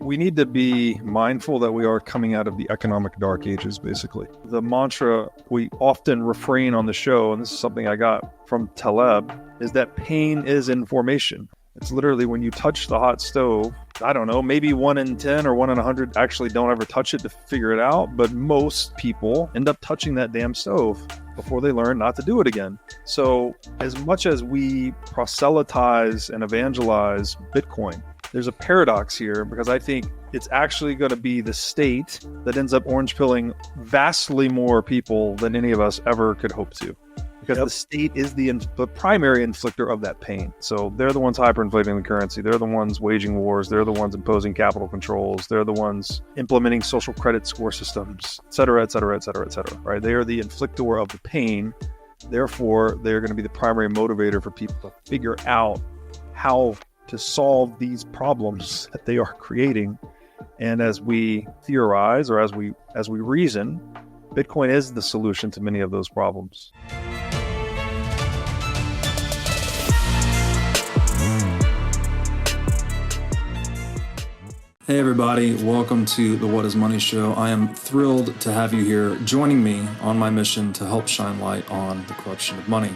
we need to be mindful that we are coming out of the economic dark ages, basically. The mantra we often refrain on the show, and this is something I got from Taleb, is that pain is information. It's literally when you touch the hot stove, I don't know, maybe 1 in 10 or 1 in 100 actually don't ever touch it to figure it out. But most people end up touching that damn stove before they learn not to do it again. So as much as we proselytize and evangelize Bitcoin, there's a paradox here, because I think it's actually going to be the state that ends up orange pilling vastly more people than any of us ever could hope to. Because the state is the primary inflictor of that pain. So they're the ones hyperinflating the currency. They're the ones waging wars. They're the ones imposing capital controls. They're the ones implementing social credit score systems, et cetera, et cetera, et cetera, et cetera, right? They are the inflictor of the pain. Therefore, they're going to be the primary motivator for people to figure out how to solve these problems that they are creating. And as we theorize, or as we reason, Bitcoin is the solution to many of those problems. Hey everybody, welcome to the What is Money Show. I am thrilled to have you here joining me on my mission to help shine light on the corruption of money.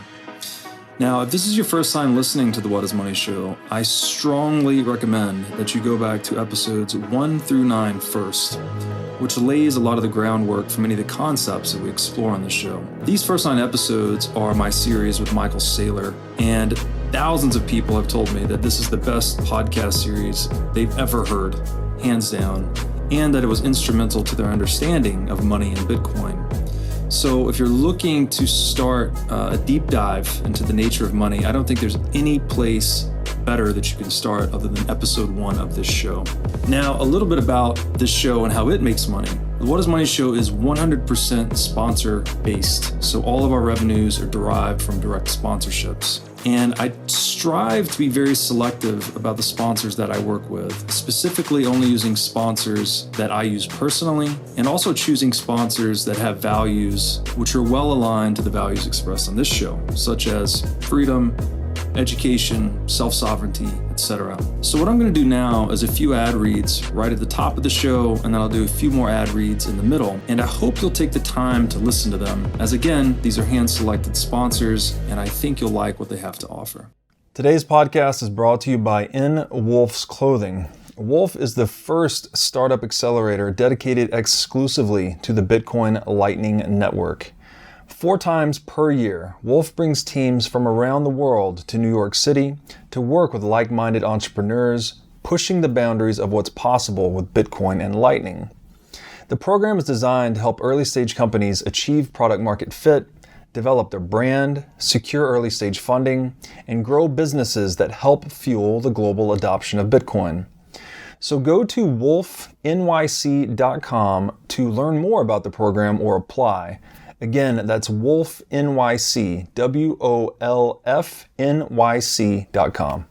Now, if this is your first time listening to the What is Money Show, I strongly recommend that you go back to episodes 1 through 9 first, which lays a lot of the groundwork for many of the concepts that we explore on the show. These first 9 episodes are my series with Michael Saylor, and thousands of people have told me that this is the best podcast series they've ever heard, hands down, and that it was instrumental to their understanding of money and Bitcoin. So if you're looking to start a deep dive into the nature of money, I don't think there's any place better that you can start other than episode 1 of this show. Now, a little bit about this show and how it makes money. The What is Money Show is 100% sponsor based. So all of our revenues are derived from direct sponsorships. And I strive to be very selective about the sponsors that I work with, specifically only using sponsors that I use personally, and also choosing sponsors that have values which are well aligned to the values expressed on this show, such as freedom, education, self-sovereignty, etc. So what I'm going to do now is a few ad reads right at the top of the show, and then I'll do a few more ad reads in the middle. And I hope you'll take the time to listen to them, as again, these are hand-selected sponsors, and I think you'll like what they have to offer. Today's podcast is brought to you by Wolf's Clothing. Wolf is the first startup accelerator dedicated exclusively to the Bitcoin Lightning Network. 4 times per year, Wolf brings teams from around the world to New York City to work with like-minded entrepreneurs, pushing the boundaries of what's possible with Bitcoin and Lightning. The program is designed to help early-stage companies achieve product-market fit, develop their brand, secure early-stage funding, and grow businesses that help fuel the global adoption of Bitcoin. So go to wolfnyc.com to learn more about the program or apply. Again, that's Wolf NYC, WOLFNYC.com.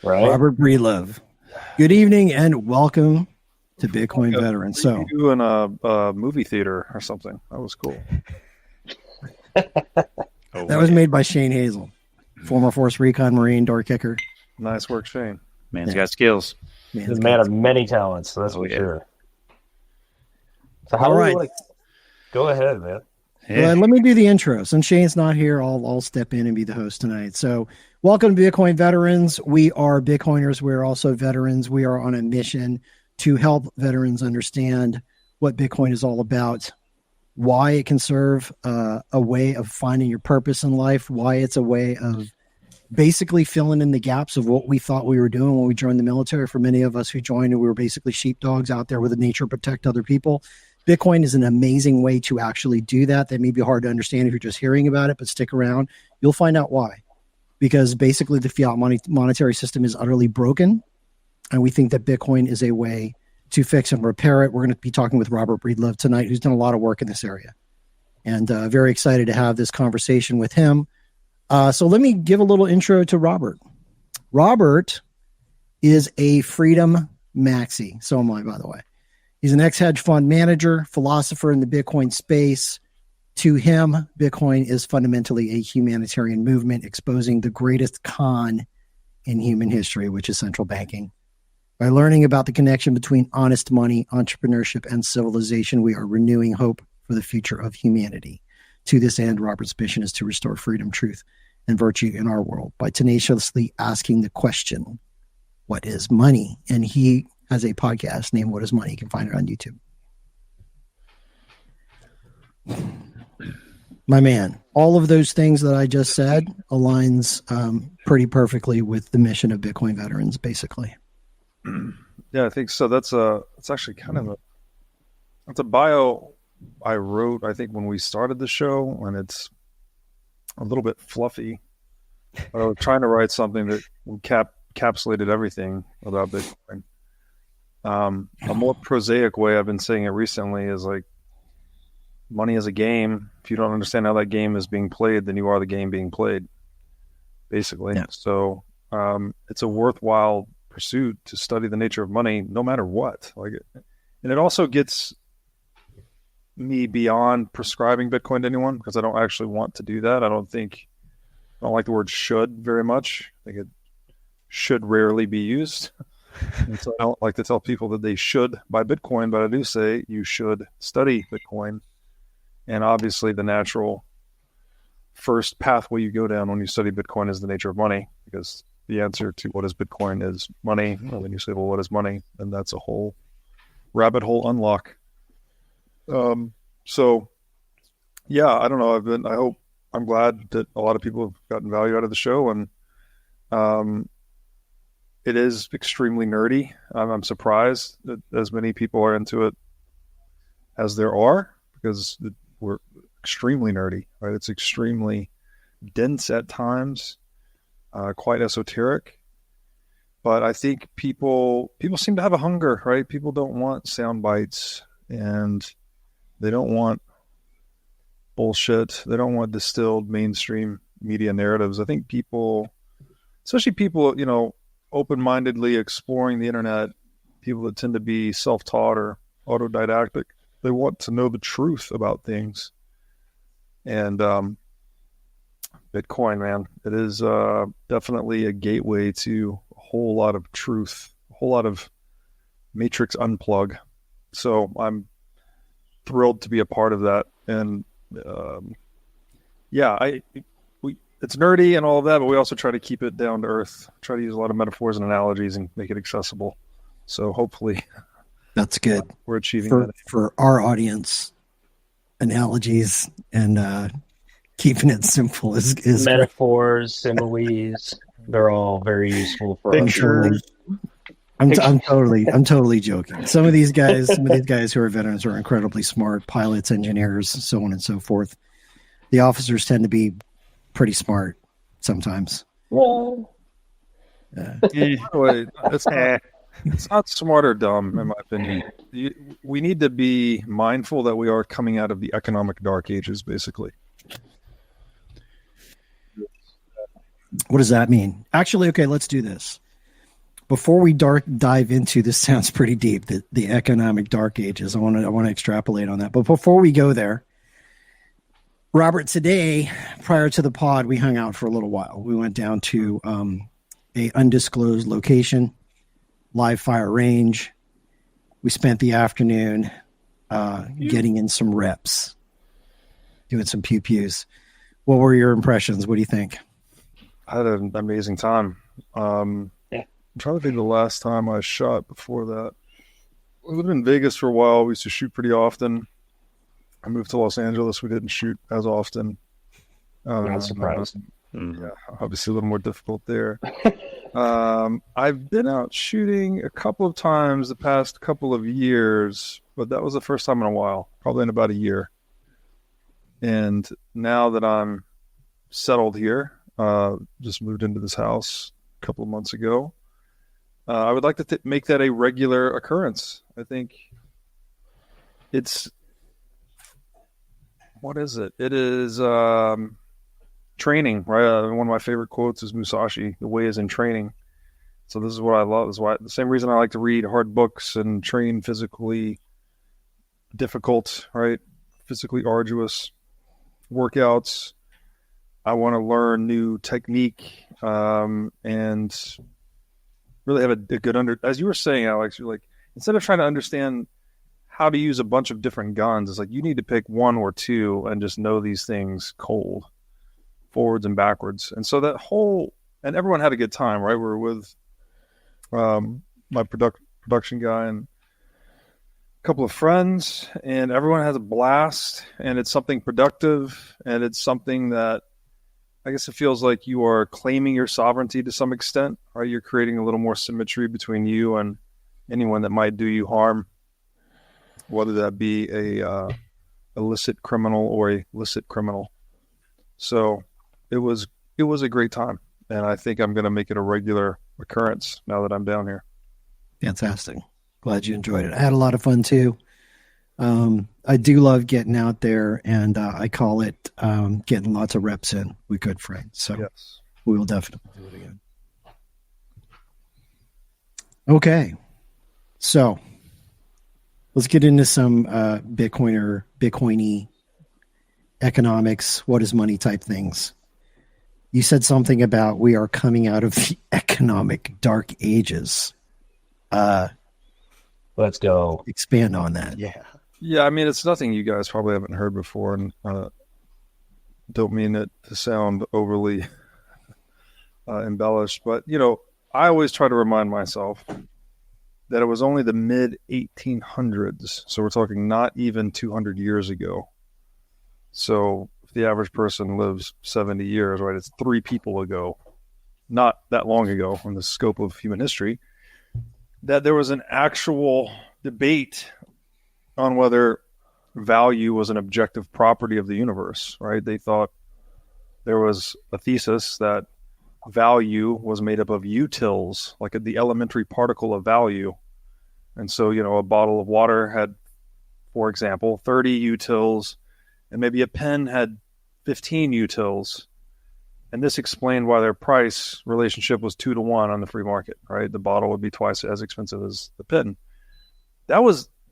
Right. Robert Breedlove. Good evening and welcome to Bitcoin Veterans. So you in a movie theater or something. That was cool. That was made by Shane Hazel, former Force Recon Marine, door kicker. Nice work, Shane. Man's got skills. He's a man of many talents, so that's for sure. So how All right. Go ahead, man. Yeah. Let me do the intro. Since Shane's not here, I'll step in and be the host tonight. So welcome to Bitcoin Veterans. We are Bitcoiners. We're also veterans. We are on a mission to help veterans understand what Bitcoin is all about, why it can serve a way of finding your purpose in life, why it's a way of basically filling in the gaps of what we thought we were doing when we joined the military. For many of us who joined, we were basically sheepdogs out there with the nature to protect other people. Bitcoin is an amazing way to actually do that. That may be hard to understand if you're just hearing about it, but stick around. You'll find out why. Because basically the fiat monetary system is utterly broken, and we think that Bitcoin is a way to fix and repair it. We're going to be talking with Robert Breedlove tonight, who's done a lot of work in this area. And very excited to have this conversation with him. So let me give a little intro to Robert. Robert is a freedom maxi. So am I, by the way. He's an ex-hedge fund manager, philosopher in the Bitcoin space. To him, Bitcoin is fundamentally a humanitarian movement exposing the greatest con in human history, which is central banking. By learning about the connection between honest money, entrepreneurship, and civilization, we are renewing hope for the future of humanity. To this end, Robert's mission is to restore freedom, truth, and virtue in our world by tenaciously asking the question, what is money? And he has a podcast named What is Money? You can find it on YouTube. My man, all of those things that I just said aligns pretty perfectly with the mission of Bitcoin veterans, basically. Yeah, I think so. It's actually kind of it's a bio I wrote, I think, when we started the show, and it's a little bit fluffy. But I was trying to write something that encapsulated everything about Bitcoin. A more prosaic way I've been saying it recently is like, money is a game. If you don't understand how that game is being played, then you are the game being played, basically. Yeah. So it's a worthwhile pursuit to study the nature of money, no matter what. And it also gets me beyond prescribing Bitcoin to anyone, because I don't actually want to do that. I don't like the word should very much. I think it should rarely be used. And so I don't like to tell people that they should buy Bitcoin, but I do say you should study Bitcoin. And obviously the natural first pathway you go down when you study Bitcoin is the nature of money, because the answer to what is Bitcoin is money. Well, when you say, well, what is money? And that's a whole rabbit hole unlock. So yeah, I don't know. I'm glad that a lot of people have gotten value out of the show, and it is extremely nerdy. I'm surprised that as many people are into it as there are, because we're extremely nerdy, right? It's extremely dense at times, quite esoteric. But I think people seem to have a hunger, right? People don't want sound bites, and they don't want bullshit. They don't want distilled mainstream media narratives. I think people, especially people, open-mindedly exploring the internet, people that tend to be self-taught or autodidactic, they want to know the truth about things. And Bitcoin, man, it is definitely a gateway to a whole lot of truth, a whole lot of matrix unplug. So I'm thrilled to be a part of that. And it's nerdy and all of that, but we also try to keep it down to earth, try to use a lot of metaphors and analogies and make it accessible. So hopefully that's good. We're achieving that. For our audience, analogies and keeping it simple is metaphors, similes. They're all very useful for pictures. I'm totally joking. Some of these guys who are veterans are incredibly smart, pilots, engineers, so on and so forth. The officers tend to be pretty smart sometimes. Well, it's not smart or dumb, in my opinion. We need to be mindful that we are coming out of the economic dark ages, basically. What does that mean? Actually, okay, let's do this. Before we dive into this, sounds pretty deep, the economic dark ages. I want to extrapolate on that. But before we go there, Robert, today, prior to the pod, we hung out for a little while. We went down to a undisclosed location, live fire range. We spent the afternoon getting in some reps, doing some pew-pews. What were your impressions? What do you think? I had an amazing time. I'm trying to think the last time I shot before that. We lived in Vegas for a while. We used to shoot pretty often. I moved to Los Angeles. We didn't shoot as often. Not surprised. Yeah, obviously a little more difficult there. I've been out shooting a couple of times the past couple of years, but that was the first time in a while, probably in about a year. And now that I'm settled here, just moved into this house a couple of months ago, I would like to make that a regular occurrence. I think it's, what is it? It is training, right? One of my favorite quotes is Musashi, the way is in training. So this is what I love. This is why, the same reason I like to read hard books and train physically difficult, right? Physically arduous workouts. I want to learn new technique and really have a good as you were saying, Alex, you're like, instead of trying to understand how to use a bunch of different guns, it's like you need to pick one or two and just know these things cold, forwards and backwards. And so and everyone had a good time, right? We were with my production guy and a couple of friends, and everyone has a blast, and it's something productive, and it's something that I guess it feels like you are claiming your sovereignty to some extent, right? You're creating a little more symmetry between you and anyone that might do you harm, whether that be a illicit criminal or a licit criminal. So it was a great time, and I think I'm going to make it a regular occurrence now that I'm down here. Fantastic. Glad you enjoyed it. I had a lot of fun too. I do love getting out there, and I call it getting lots of reps in with good friends. So yes, we will definitely do it again. Okay. So let's get into some Bitcoiny economics, what is money type things. You said something about we are coming out of the economic dark ages. Let's go. Expand on that. Yeah, I mean, it's nothing you guys probably haven't heard before, and don't mean it to sound overly embellished, but, I always try to remind myself that it was only the mid-1800s, so we're talking not even 200 years ago. So if the average person lives 70 years, right, it's 3 people ago, not that long ago in the scope of human history, that there was an actual debate on whether value was an objective property of the universe, right? They thought there was a thesis that value was made up of utils, like the elementary particle of value. And so, a bottle of water had, for example, 30 utils, and maybe a pen had 15 utils. And this explained why their price relationship was 2-to-1 on the free market, right? The bottle would be twice as expensive as the pen.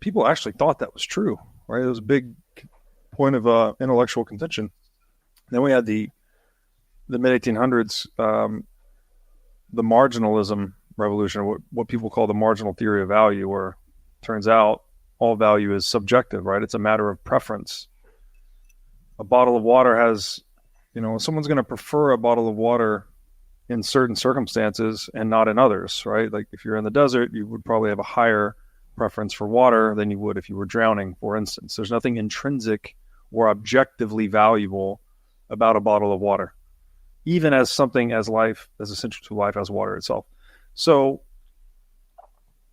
People actually thought that was true, right? It was a big point of intellectual contention. Then we had the mid-1800s, the marginalism revolution, what people call the marginal theory of value, where it turns out all value is subjective, right? It's a matter of preference. A bottle of water has, someone's going to prefer a bottle of water in certain circumstances and not in others, right? Like if you're in the desert, you would probably have a higher preference for water than you would if you were drowning, for instance. There's nothing intrinsic or objectively valuable about a bottle of water, even as something as essential to life as water itself. So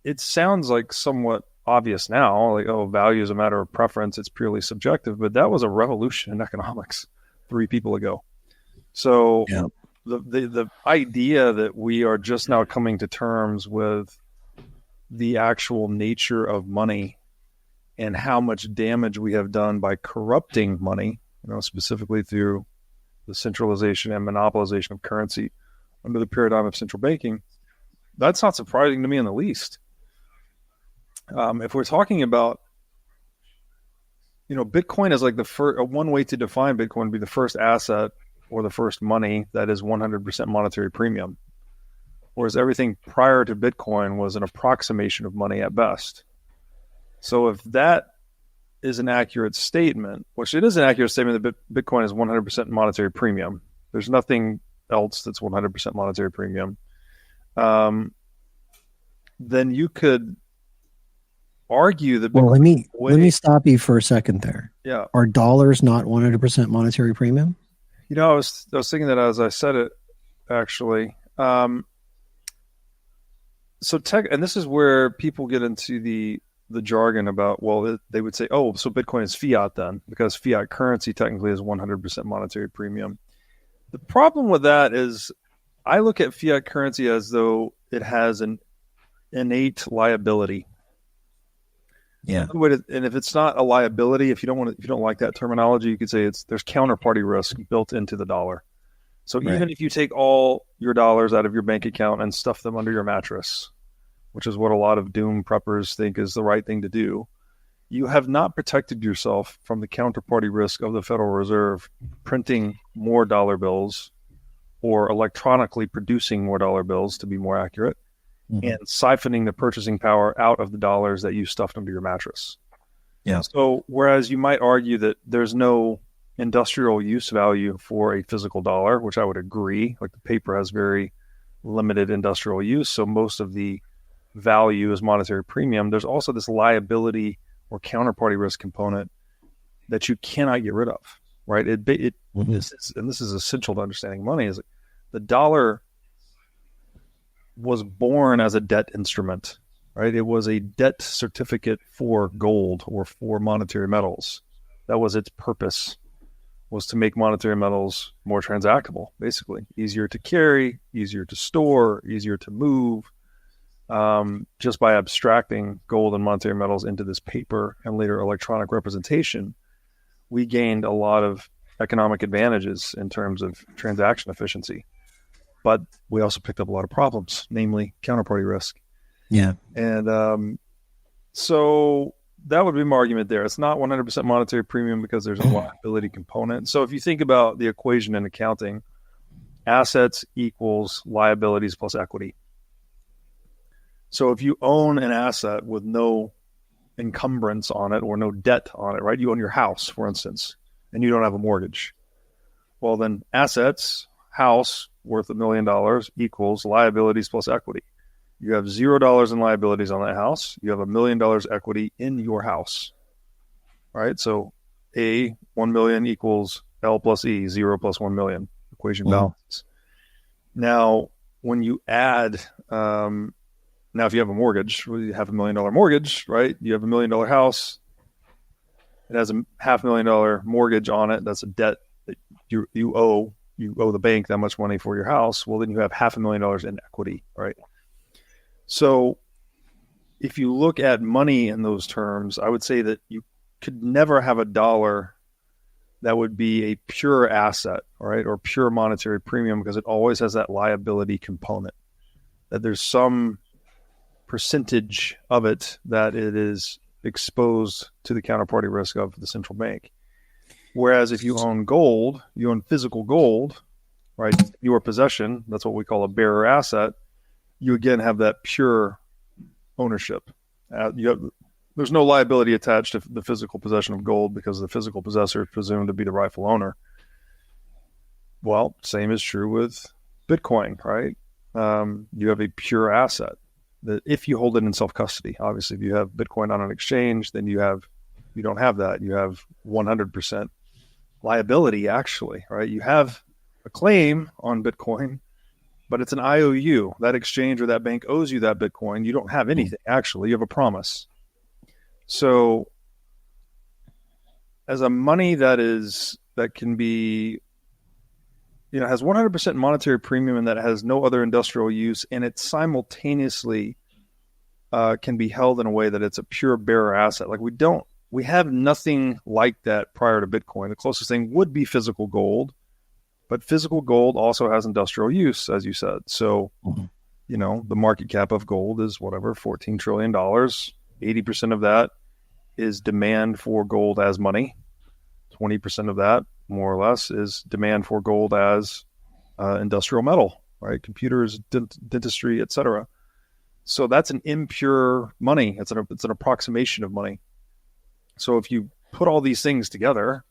it sounds like somewhat obvious now, like, value is a matter of preference, it's purely subjective, but that was a revolution in economics 3 people ago. So yeah. The idea that we are just now coming to terms with the actual nature of money and how much damage we have done by corrupting money, specifically through the centralization and monopolization of currency under the paradigm of central banking, that's not surprising to me in the least. If we're talking about, Bitcoin is like one way to define Bitcoin would be the first asset or the first money that is 100% monetary premium, whereas everything prior to Bitcoin was an approximation of money at best. So if that is an accurate statement, which it is an accurate statement that Bitcoin is 100% monetary premium, there's nothing else that's 100% monetary premium, then you could argue that. Well, let me stop you for a second there. Yeah. Are dollars not 100% monetary premium? I was thinking that as I said it, actually. And this is where people get into the jargon about, they would say, so Bitcoin is fiat then, because fiat currency technically is 100% monetary premium. The problem with that is I look at fiat currency as though it has an innate liability. Yeah. And if it's not a liability, if you don't like that terminology, you could say there's counterparty risk built into the dollar. So right. Even if you take all your dollars out of your bank account and stuff them under your mattress, which is what a lot of doom preppers think is the right thing to do, you have not protected yourself from the counterparty risk of the Federal Reserve printing more dollar bills or electronically producing more dollar bills, to be more accurate, and siphoning the purchasing power out of the dollars that you stuffed under your mattress. Yeah. So whereas you might argue that there's no industrial use value for a physical dollar, which I would agree, like the paper has very limited industrial use, so most of the value is monetary premium. There's also this liability or counterparty risk component that you cannot get rid of, right? This is essential to understanding money, is the dollar was born as a debt instrument, right? It was a debt certificate for gold or for monetary metals. That was its purpose, was to make monetary metals more transactable, basically. Easier to carry, easier to store, easier to move, just by abstracting gold and monetary metals into this paper and later electronic representation. We gained a lot of economic advantages in terms of transaction efficiency. But we also picked up a lot of problems, namely counterparty risk. Yeah. And so that would be my argument there. It's not 100% monetary premium because there's a liability component. So if you think about the equation in accounting, assets equals liabilities plus equity. So if you own an asset with no encumbrance on it or no debt on it, right? You own your house, for instance, and you don't have a mortgage. Well, then assets, house worth $1 million equals liabilities plus equity. You have $0 in liabilities on that house. You have $1 million equity in your house, right? So A, 1 million equals L plus E, 0 plus 1 million. Equation balances. Now, when you add, now if you have a mortgage, you have $1 million mortgage, right? You have $1 million house. It has a $500,000 mortgage on it. That's a debt that you owe. You owe the bank that much money for your house. Well, then you have $500,000 in equity, right? So if you look at money in those terms, I would say that you could never have a dollar that would be a pure asset, right? Or pure monetary premium, because it always has that liability component, that there's some percentage of it that it is exposed to the counterparty risk of the central bank. Whereas if you own gold, you own physical gold, right? Your possession, that's what we call a bearer asset. You again have that pure ownership. There's no liability attached to the physical possession of gold because the physical possessor is presumed to be the rightful owner. Well, same is true with Bitcoin, right? You have a pure asset that if you hold it in self-custody, obviously if you have Bitcoin on an exchange, then you don't have that. You have 100% liability, actually, right? You have a claim on Bitcoin, but it's an IOU. That exchange or that bank owes you that Bitcoin. You don't have anything, actually. You have a promise. So as a money that can be, has 100% monetary premium and that has no other industrial use, and it simultaneously can be held in a way that it's a pure bearer asset. Like we have nothing like that prior to Bitcoin. The closest thing would be physical gold, but physical gold also has industrial use, as you said. So, the market cap of gold is whatever, $14 trillion. 80% of that is demand for gold as money. 20% of that, more or less, is demand for gold as industrial metal, right? Computers, dentistry, etc. So that's an impure money. It's an approximation of money. So if you put all these things together,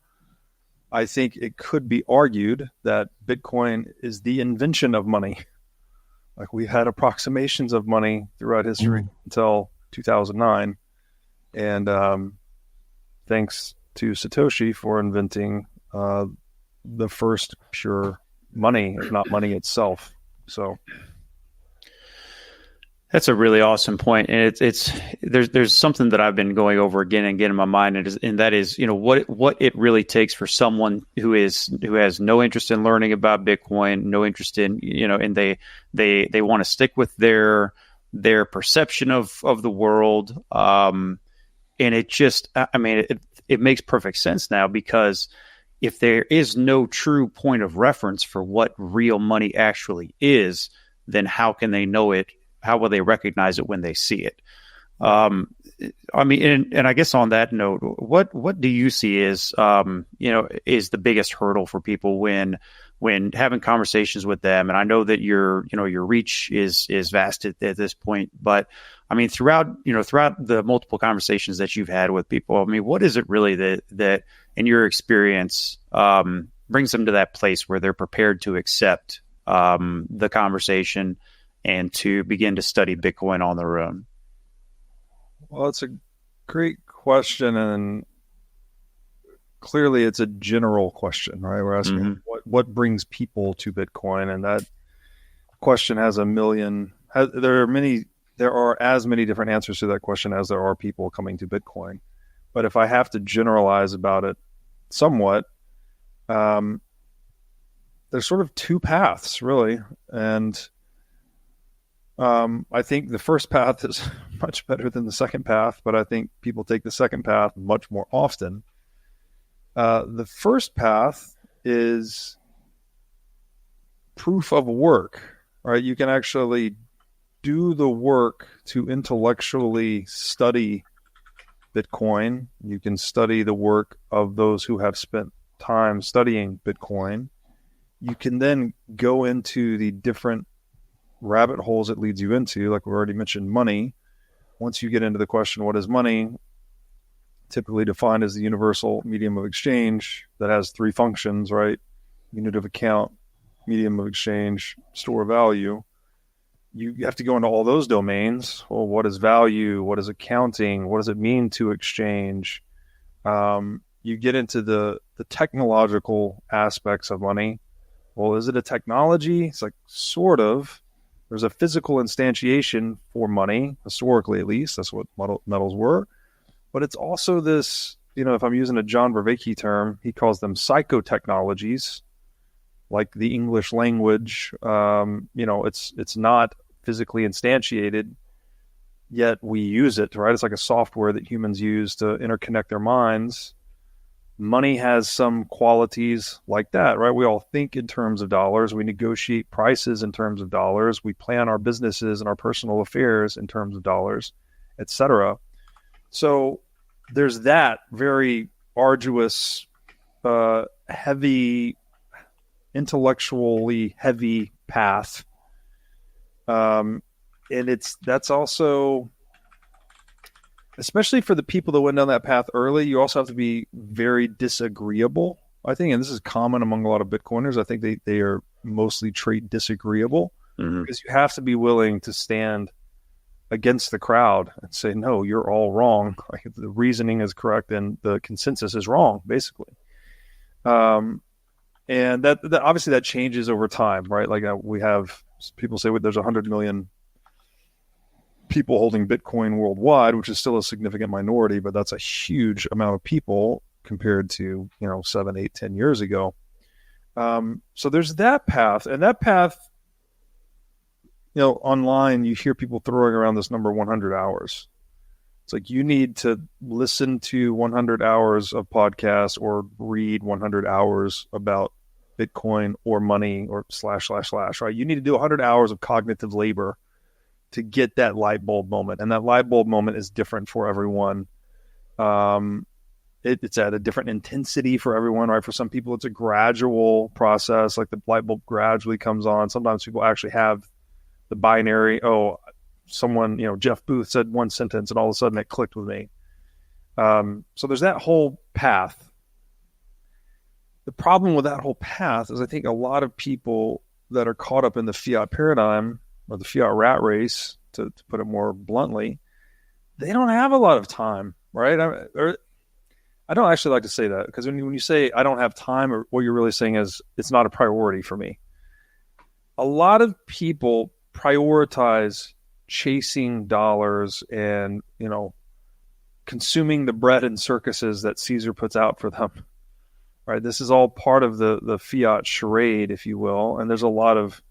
I think it could be argued that Bitcoin is the invention of money. Like we had approximations of money throughout history until 2009. And thanks to Satoshi for inventing the first pure money, if not money itself. So that's a really awesome point, and there's something that I've been going over again and again in my mind, and that is what it really takes for someone who has no interest in learning about Bitcoin, no interest in and they want to stick with their perception of the world, and it just it makes perfect sense now, because if there is no true point of reference for what real money actually is, then how can they know it? How will they recognize it when they see it? And I guess on that note, what do you see is the biggest hurdle for people when when having conversations with them, and I know that your reach is vast at this point, but I mean, throughout the multiple conversations that you've had with people, I mean, what is it really that in your experience brings them to that place where they're prepared to accept the conversation and to begin to study Bitcoin on their own? Well, it's a great question, and clearly it's a general question, right? We're asking what brings people to Bitcoin, and that question has there are as many different answers to that question as there are people coming to Bitcoin. But if I have to generalize about it somewhat, there's sort of two paths, really. And I think the first path is much better than the second path, but I think people take the second path much more often. The first path is proof of work, right? You can actually do the work to intellectually study Bitcoin. You can study the work of those who have spent time studying Bitcoin. You can then go into the different rabbit holes it leads you into, like we already mentioned, money. Once you get into the question, what is money? Typically defined as the universal medium of exchange that has three functions, right? Unit of account, medium of exchange, store of value. You have to go into all those domains. Well, what is value? What is accounting? What does it mean to exchange? You get into the technological aspects of money. Well, is it a technology? It's like, sort of. There's a physical instantiation for money, historically at least. That's what metals were. But it's also this, if I'm using a John Vervaeke term, he calls them psychotechnologies, like the English language. It's not physically instantiated, yet we use it, right? It's like a software that humans use to interconnect their minds. Money has some qualities like that, right? We all think in terms of dollars. We negotiate prices in terms of dollars. We plan our businesses and our personal affairs in terms of dollars, etc. So there's that very arduous, heavy, intellectually heavy path. And that's also, especially for the people that went down that path early, you also have to be very disagreeable, I think. And this is common among a lot of Bitcoiners. I think they are mostly trait disagreeable because you have to be willing to stand against the crowd and say, no, you're all wrong. Like, the reasoning is correct and the consensus is wrong, basically. And that obviously that changes over time, right? Like we have people say there's 100 million people holding Bitcoin worldwide, which is still a significant minority, but that's a huge amount of people compared to 7, 8, 10 years ago. So there's that path, and that path, online you hear people throwing around this number 100 hours. It's like you need to listen to 100 hours of podcasts or read 100 hours about Bitcoin or money or / right? You need to do 100 hours of cognitive labor to get that light bulb moment. And that light bulb moment is different for everyone. It's at a different intensity for everyone, right? For some people, it's a gradual process. Like the light bulb gradually comes on. Sometimes people actually have the binary, someone, Jeff Booth said one sentence and all of a sudden it clicked with me. So there's that whole path. The problem with that whole path is I think a lot of people that are caught up in the fiat paradigm or the fiat rat race, to put it more bluntly, they don't have a lot of time, right? I don't actually like to say that, because when you say I don't have time, or what you're really saying is it's not a priority for me. A lot of people prioritize chasing dollars and, consuming the bread and circuses that Caesar puts out for them. Right? This is all part of the fiat charade, if you will. And there's a lot of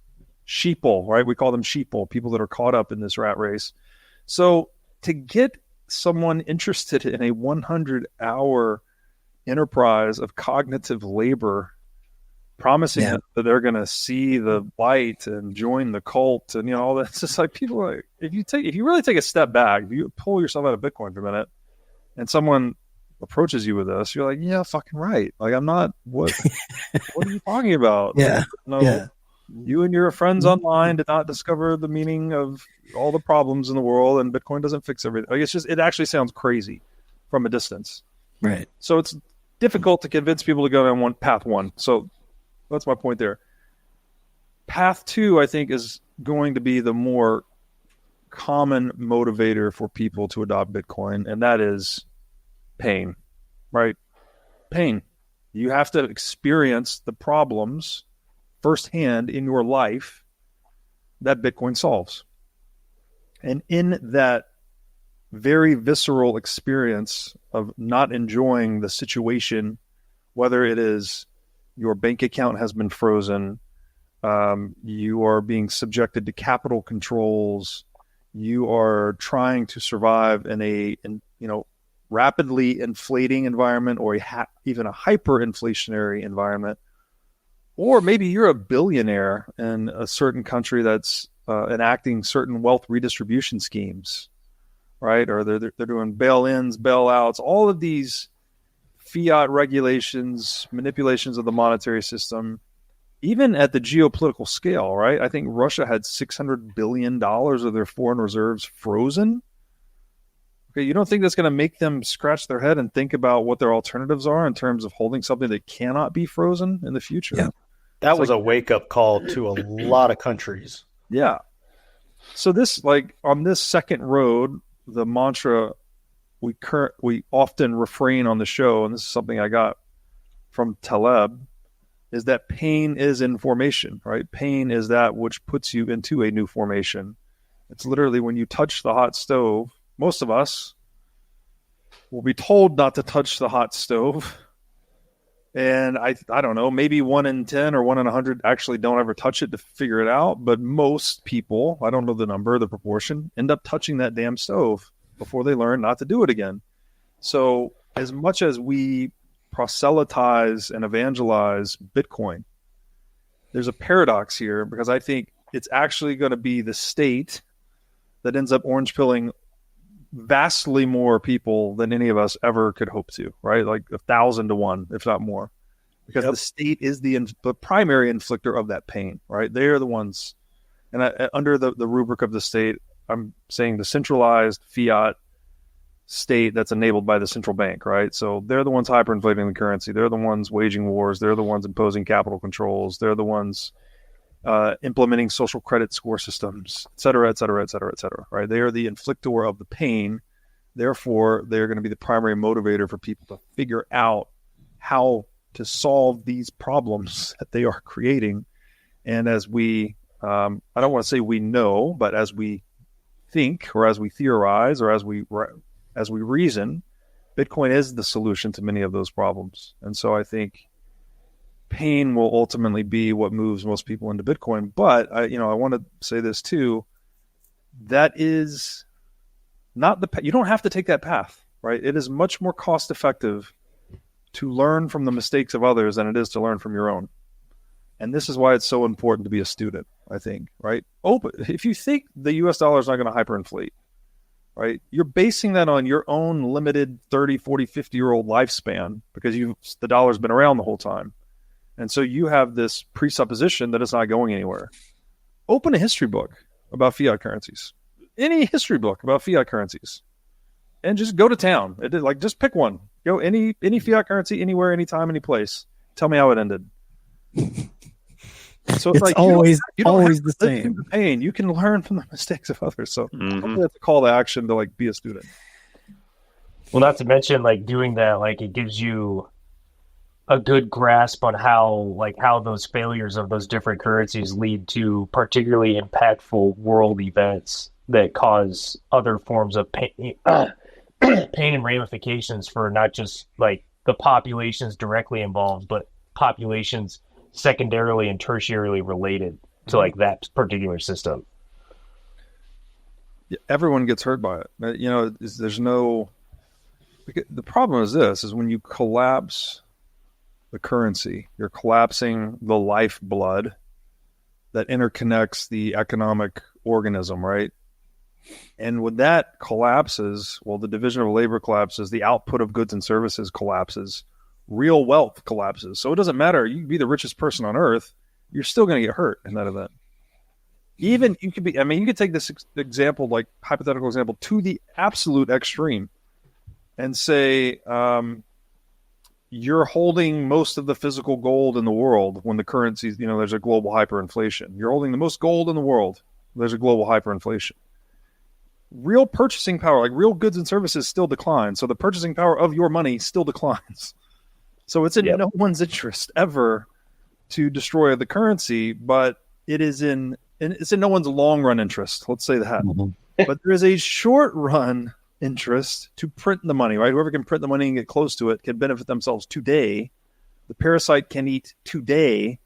sheeple, right? We call them sheeple, people that are caught up in this rat race. So to get someone interested in a 100-hour enterprise of cognitive labor, promising that they're going to see the light and join the cult and all that, it's just like, people if you really take a step back, if you pull yourself out of Bitcoin for a minute, and someone approaches you with this, you're like, yeah, fucking right. Like, I'm not, what are you talking about? Yeah. No, Yeah. you and your friends online did not discover the meaning of all the problems in the world, and Bitcoin doesn't fix everything. Like, it's just, it actually sounds crazy from a distance. Right. So it's difficult to convince people to go down path one. So that's my point there. Path two, I think, is going to be the more common motivator for people to adopt Bitcoin, and that is pain, right? Pain. You have to experience the problems firsthand in your life that Bitcoin solves. And in that very visceral experience of not enjoying the situation, whether it is your bank account has been frozen, you are being subjected to capital controls, you are trying to survive in a rapidly inflating environment, or even a hyperinflationary environment, or maybe you're a billionaire in a certain country that's enacting certain wealth redistribution schemes, right? Or they're doing bail-ins, bail-outs, all of these fiat regulations, manipulations of the monetary system, even at the geopolitical scale, right? I think Russia had $600 billion of their foreign reserves frozen. Okay, you don't think that's going to make them scratch their head and think about what their alternatives are in terms of holding something that cannot be frozen in the future? Yeah. That was a wake-up call to a lot of countries. Yeah. So this, like, on this second road, the mantra we often refrain on the show, and this is something I got from Taleb, is that pain is information, right? Pain is that which puts you into a new formation. It's literally when you touch the hot stove. Most of us will be told not to touch the hot stove. And I don't know, maybe 1 in 10 or 1 in 100 actually don't ever touch it to figure it out. But most people, I don't know the number, the proportion, end up touching that damn stove before they learn not to do it again. So as much as we proselytize and evangelize Bitcoin, there's a paradox here, because I think it's actually going to be the state that ends up orange pilling vastly more people than any of us ever could hope to, right? Like 1,000 to 1, if not more, because the state is the primary inflictor of that pain, right? They are the ones, and under the rubric of the state, I'm saying the centralized fiat state that's enabled by the central bank, right? So they're the ones hyperinflating the currency. They're the ones waging wars. They're the ones imposing capital controls. They're the ones implementing social credit score systems, et cetera, et cetera, et cetera, et cetera, right? They are the inflictor of the pain. Therefore, they're going to be the primary motivator for people to figure out how to solve these problems that they are creating. And as we, I don't want to say we know, but as we think, or as we theorize, or as we reason, Bitcoin is the solution to many of those problems. And so I think pain will ultimately be what moves most people into Bitcoin. But I want to say this too, that is not you don't have to take that path, right? It is much more cost effective to learn from the mistakes of others than it is to learn from your own. And this is why it's so important to be a student, I think, right? If you think the US dollar is not going to hyperinflate, right? You're basing that on your own limited 30, 40, 50-year-old lifespan, because the dollar's been around the whole time. And so you have this presupposition that it's not going anywhere. Open a history book about fiat currencies. Any history book about fiat currencies. And just go to town. Just pick one. Go any fiat currency, anywhere, anytime, any place. Tell me how it ended. So it's like always always the same. The pain. You can learn from the mistakes of others. So hopefully that's a call to action to be a student. Well, not to mention doing that, it gives you a good grasp on how those failures of those different currencies lead to particularly impactful world events that cause other forms of pain, pain and ramifications for not just the populations directly involved, but populations secondarily and tertiarily related to that particular system. Yeah, everyone gets hurt by it. The problem is this: is when you collapse the currency, you're collapsing the lifeblood that interconnects the economic organism, right? And when that collapses, well, the division of labor collapses, the output of goods and services collapses, real wealth collapses. So it doesn't matter. You can be the richest person on earth, you're still going to get hurt in that event. Even you could be, I mean, you could take this example, like hypothetical example, to the absolute extreme and say, you're holding most of the physical gold in the world when the currencies, there's a global hyperinflation. You're holding the most gold in the world. There's a global hyperinflation. Real purchasing power, like real goods and services, still decline. So the purchasing power of your money still declines. So it's in no one's interest ever to destroy the currency, but it's in no one's long run interest. Let's say that. Mm-hmm. But there is a short run interest to print the money, right? Whoever can print the money and get close to it can benefit themselves today. The parasite can eat today,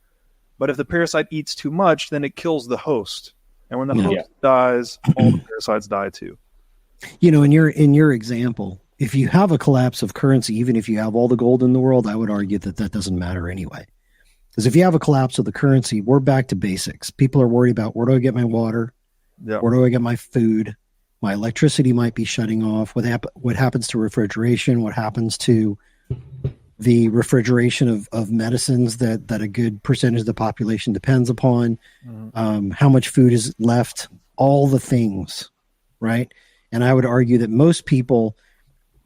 but if the parasite eats too much, then it kills the host. And when the host dies, all the parasites die too. In your example, if you have a collapse of currency, even if you have all the gold in the world, I would argue that doesn't matter anyway. Because if you have a collapse of the currency, we're back to basics. People are worried about, where do I get my water? Where do I get my food? My electricity might be shutting off. What happens to refrigeration? What happens to the refrigeration of medicines that a good percentage of the population depends upon? Mm-hmm. How much food is left? All the things, right? And I would argue that most people,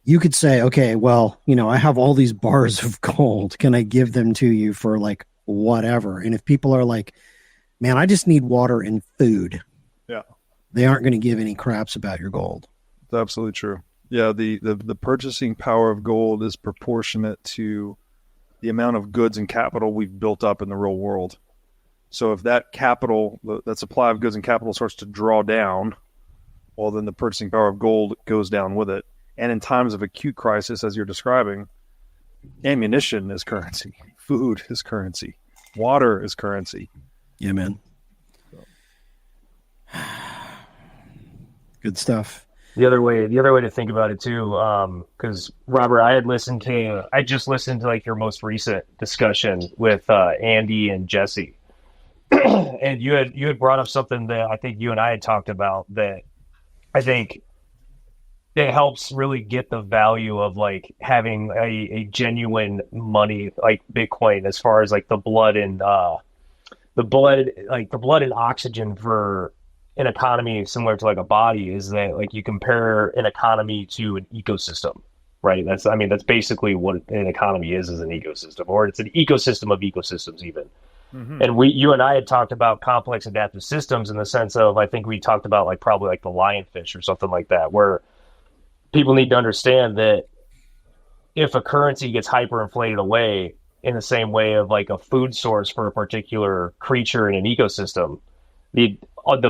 you could say, okay, well, I have all these bars of gold. Can I give them to you for like whatever? And if people are like, man, I just need water and food. Yeah. They aren't going to give any craps about your gold. It's absolutely true. Yeah, the purchasing power of gold is proportionate to the amount of goods and capital we've built up in the real world. So if that capital, that supply of goods and capital starts to draw down, well, then the purchasing power of gold goes down with it. And in times of acute crisis, as you're describing, ammunition is currency. Food is currency. Water is currency. Yeah, man. Good stuff. The other way to think about it too, because Robert, I just listened to like your most recent discussion with Andy and Jesse, and you had brought up something that I think you and I had talked about that I think that helps really get the value of like having a genuine money like Bitcoin, as far as like the blood and oxygen for an economy similar to like a body, is that like you compare an economy to an ecosystem, right? That's basically what an economy is an ecosystem, or it's an ecosystem of ecosystems even. Mm-hmm. And you and I had talked about complex adaptive systems in the sense of, I think we talked about like probably like the lionfish or something like that, where people need to understand that if a currency gets hyperinflated away in the same way of like a food source for a particular creature in an ecosystem, the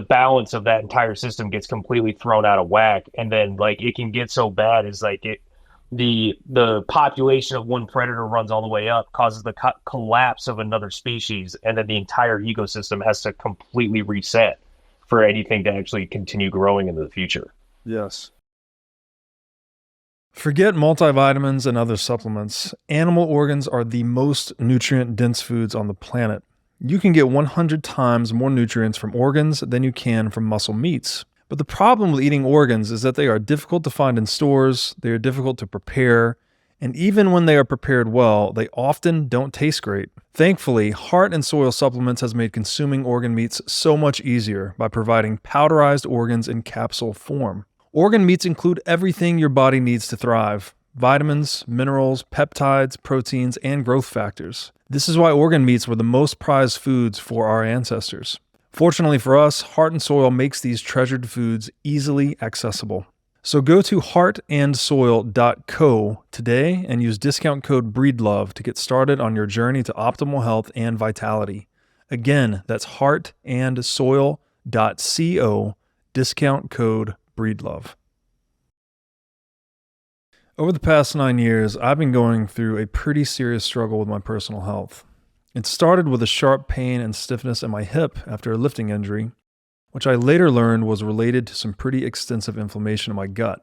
balance of that entire system gets completely thrown out of whack, and then like it can get so bad as like the population of one predator runs all the way up, causes the collapse of another species, and then the entire ecosystem has to completely reset for anything to actually continue growing into the future. Yes. Forget multivitamins and other supplements. Animal organs are the most nutrient-dense foods on the planet. You can get 100 times more nutrients from organs than you can from muscle meats. But the problem with eating organs is that they are difficult to find in stores, they are difficult to prepare, and even when they are prepared well, they often don't taste great. Thankfully, Heart and Soil Supplements has made consuming organ meats so much easier by providing powderized organs in capsule form. Organ meats include everything your body needs to thrive: vitamins, minerals, peptides, proteins, and growth factors. This is why organ meats were the most prized foods for our ancestors. Fortunately for us, Heart and Soil makes these treasured foods easily accessible. So go to heartandsoil.co today and use discount code BREEDLOVE to get started on your journey to optimal health and vitality. Again, that's heartandsoil.co, discount code BREEDLOVE. Over the past 9 years, I've been going through a pretty serious struggle with my personal health. It started with a sharp pain and stiffness in my hip after a lifting injury, which I later learned was related to some pretty extensive inflammation in my gut.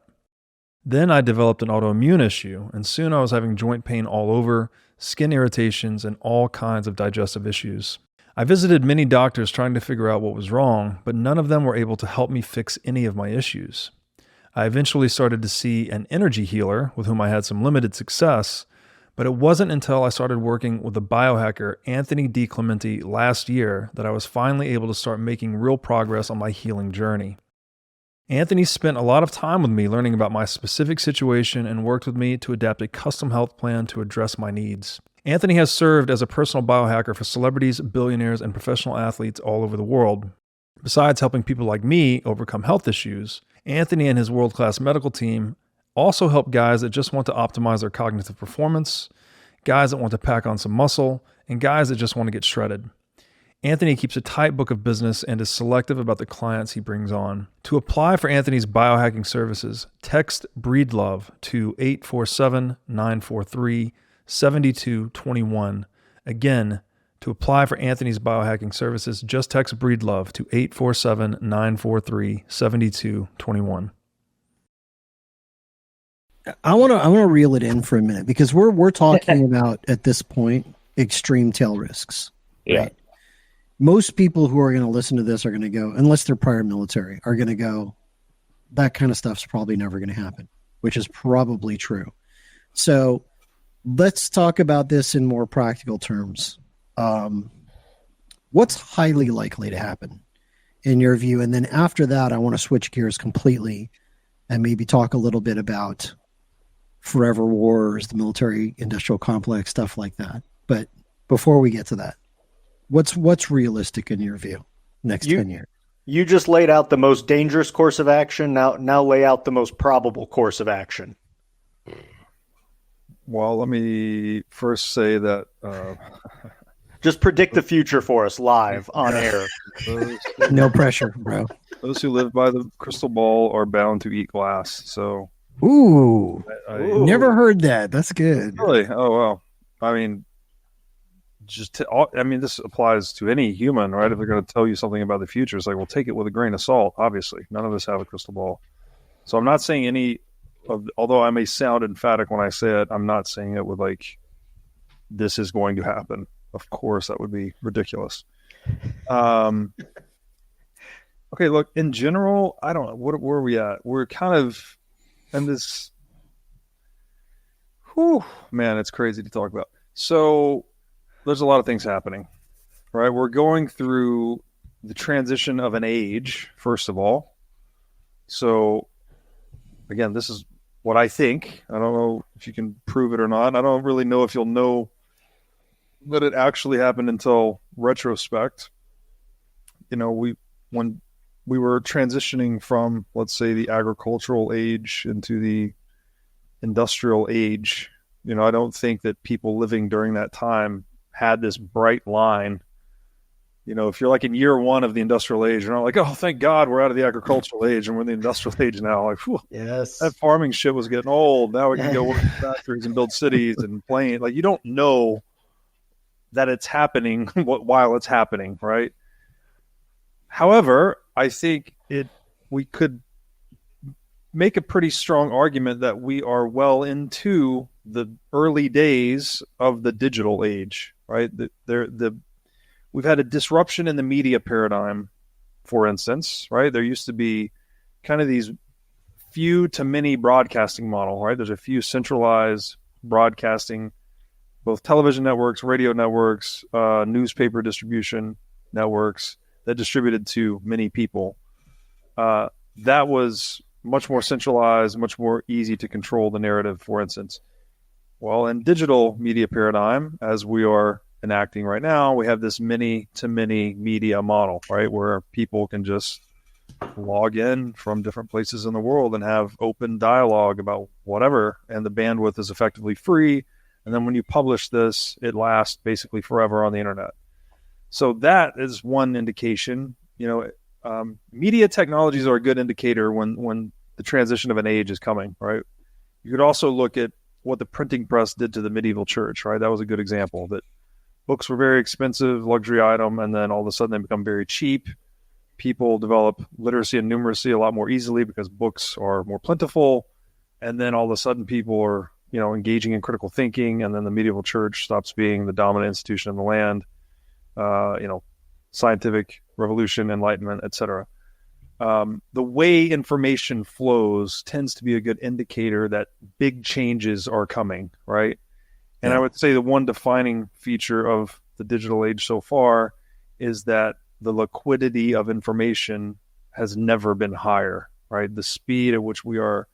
Then I developed an autoimmune issue, and soon I was having joint pain all over, skin irritations, and all kinds of digestive issues. I visited many doctors trying to figure out what was wrong, but none of them were able to help me fix any of my issues. I eventually started to see an energy healer with whom I had some limited success, but it wasn't until I started working with the biohacker Anthony DiClementi last year that I was finally able to start making real progress on my healing journey. Anthony spent a lot of time with me learning about my specific situation and worked with me to adapt a custom health plan to address my needs. Anthony has served as a personal biohacker for celebrities, billionaires, and professional athletes all over the world. Besides helping people like me overcome health issues, Anthony and his world-class medical team also help guys that just want to optimize their cognitive performance, guys that want to pack on some muscle, and guys that just want to get shredded. Anthony keeps a tight book of business and is selective about the clients he brings on. To apply for Anthony's biohacking services, text Breedlove to 847-943-7221. Again, to apply for Anthony's biohacking services, just text Breedlove to 847-943-7221. I want to reel it in for a minute because we're talking about at this point extreme tail risks. Yeah. Right? Most people who are going to listen to this are going to go, unless they're prior military, are going to go, that kind of stuff's probably never going to happen, which is probably true. So let's talk about this in more practical terms. What's highly likely to happen in your view? And then after that, I want to switch gears completely and maybe talk a little bit about forever wars, the military industrial complex, stuff like that. But before we get to that, what's realistic in your view next 10 years? You just laid out the most dangerous course of action. Now lay out the most probable course of action. Well, let me first say that just predict the future for us live on air. No pressure, bro. Those who live by the crystal ball are bound to eat glass. So, ooh, never heard that. That's good. Really? Oh, wow. I mean, this applies to any human, right? If they're going to tell you something about the future, it's like, well, take it with a grain of salt. Obviously, none of us have a crystal ball. So I'm not saying although I may sound emphatic when I say it, I'm not saying it with like, this is going to happen. Of course, that would be ridiculous. Okay, look, in general, I don't know. Where are we at? We're kind of in this, man, it's crazy to talk about. So there's a lot of things happening, right? We're going through the transition of an age, first of all. So again, this is what I think. I don't know if you can prove it or not. I don't really know if you'll know that it actually happened until retrospect. When we were transitioning from, let's say, the agricultural age into the industrial age, I don't think that people living during that time had this bright line. If you're like in year one of the industrial age, you're not like, oh, thank God we're out of the agricultural age and we're in the industrial age now. Like, whew, yes, that farming shit was getting old. Now we can go work in factories and build cities and planes. Like, you don't know that it's happening while it's happening, right? However, I think we could make a pretty strong argument that we are well into the early days of the digital age, right? We've had a disruption in the media paradigm, for instance, right? There used to be kind of these few to many broadcasting model, right? There's a few centralized broadcasting, both television networks, radio networks, newspaper distribution networks that distributed to many people. That was much more centralized, much more easy to control the narrative, for instance. Well, in digital media paradigm, as we are enacting right now, we have this many to many media model, right? Where people can just log in from different places in the world and have open dialogue about whatever, and the bandwidth is effectively free. And then when you publish this, it lasts basically forever on the internet. So that is one indication. Media technologies are a good indicator when the transition of an age is coming, right? You could also look at what the printing press did to the medieval church, right? That was a good example. That books were very expensive, luxury item, and then all of a sudden they become very cheap. People develop literacy and numeracy a lot more easily because books are more plentiful. And then all of a sudden people are, engaging in critical thinking, and then the medieval church stops being the dominant institution in the land. scientific revolution, enlightenment, etc. The way information flows tends to be a good indicator that big changes are coming, right? And I would say the one defining feature of the digital age so far is that the liquidity of information has never been higher, right? The speed at which we are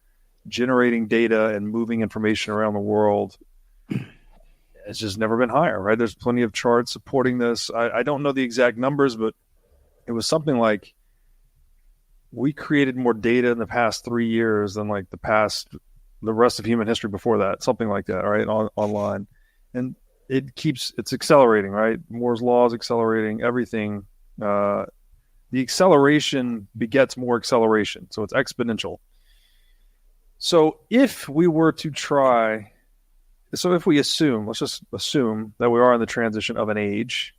generating data and moving information around the world has just never been higher, right? There's plenty of charts supporting this. I don't know the exact numbers, but it was something like we created more data in the past 3 years than like the rest of human history before that, something like that, right? Online. And it's accelerating, right? Moore's law is accelerating everything. The acceleration begets more acceleration. So it's exponential. So if we assume, let's just assume that we are in the transition of an age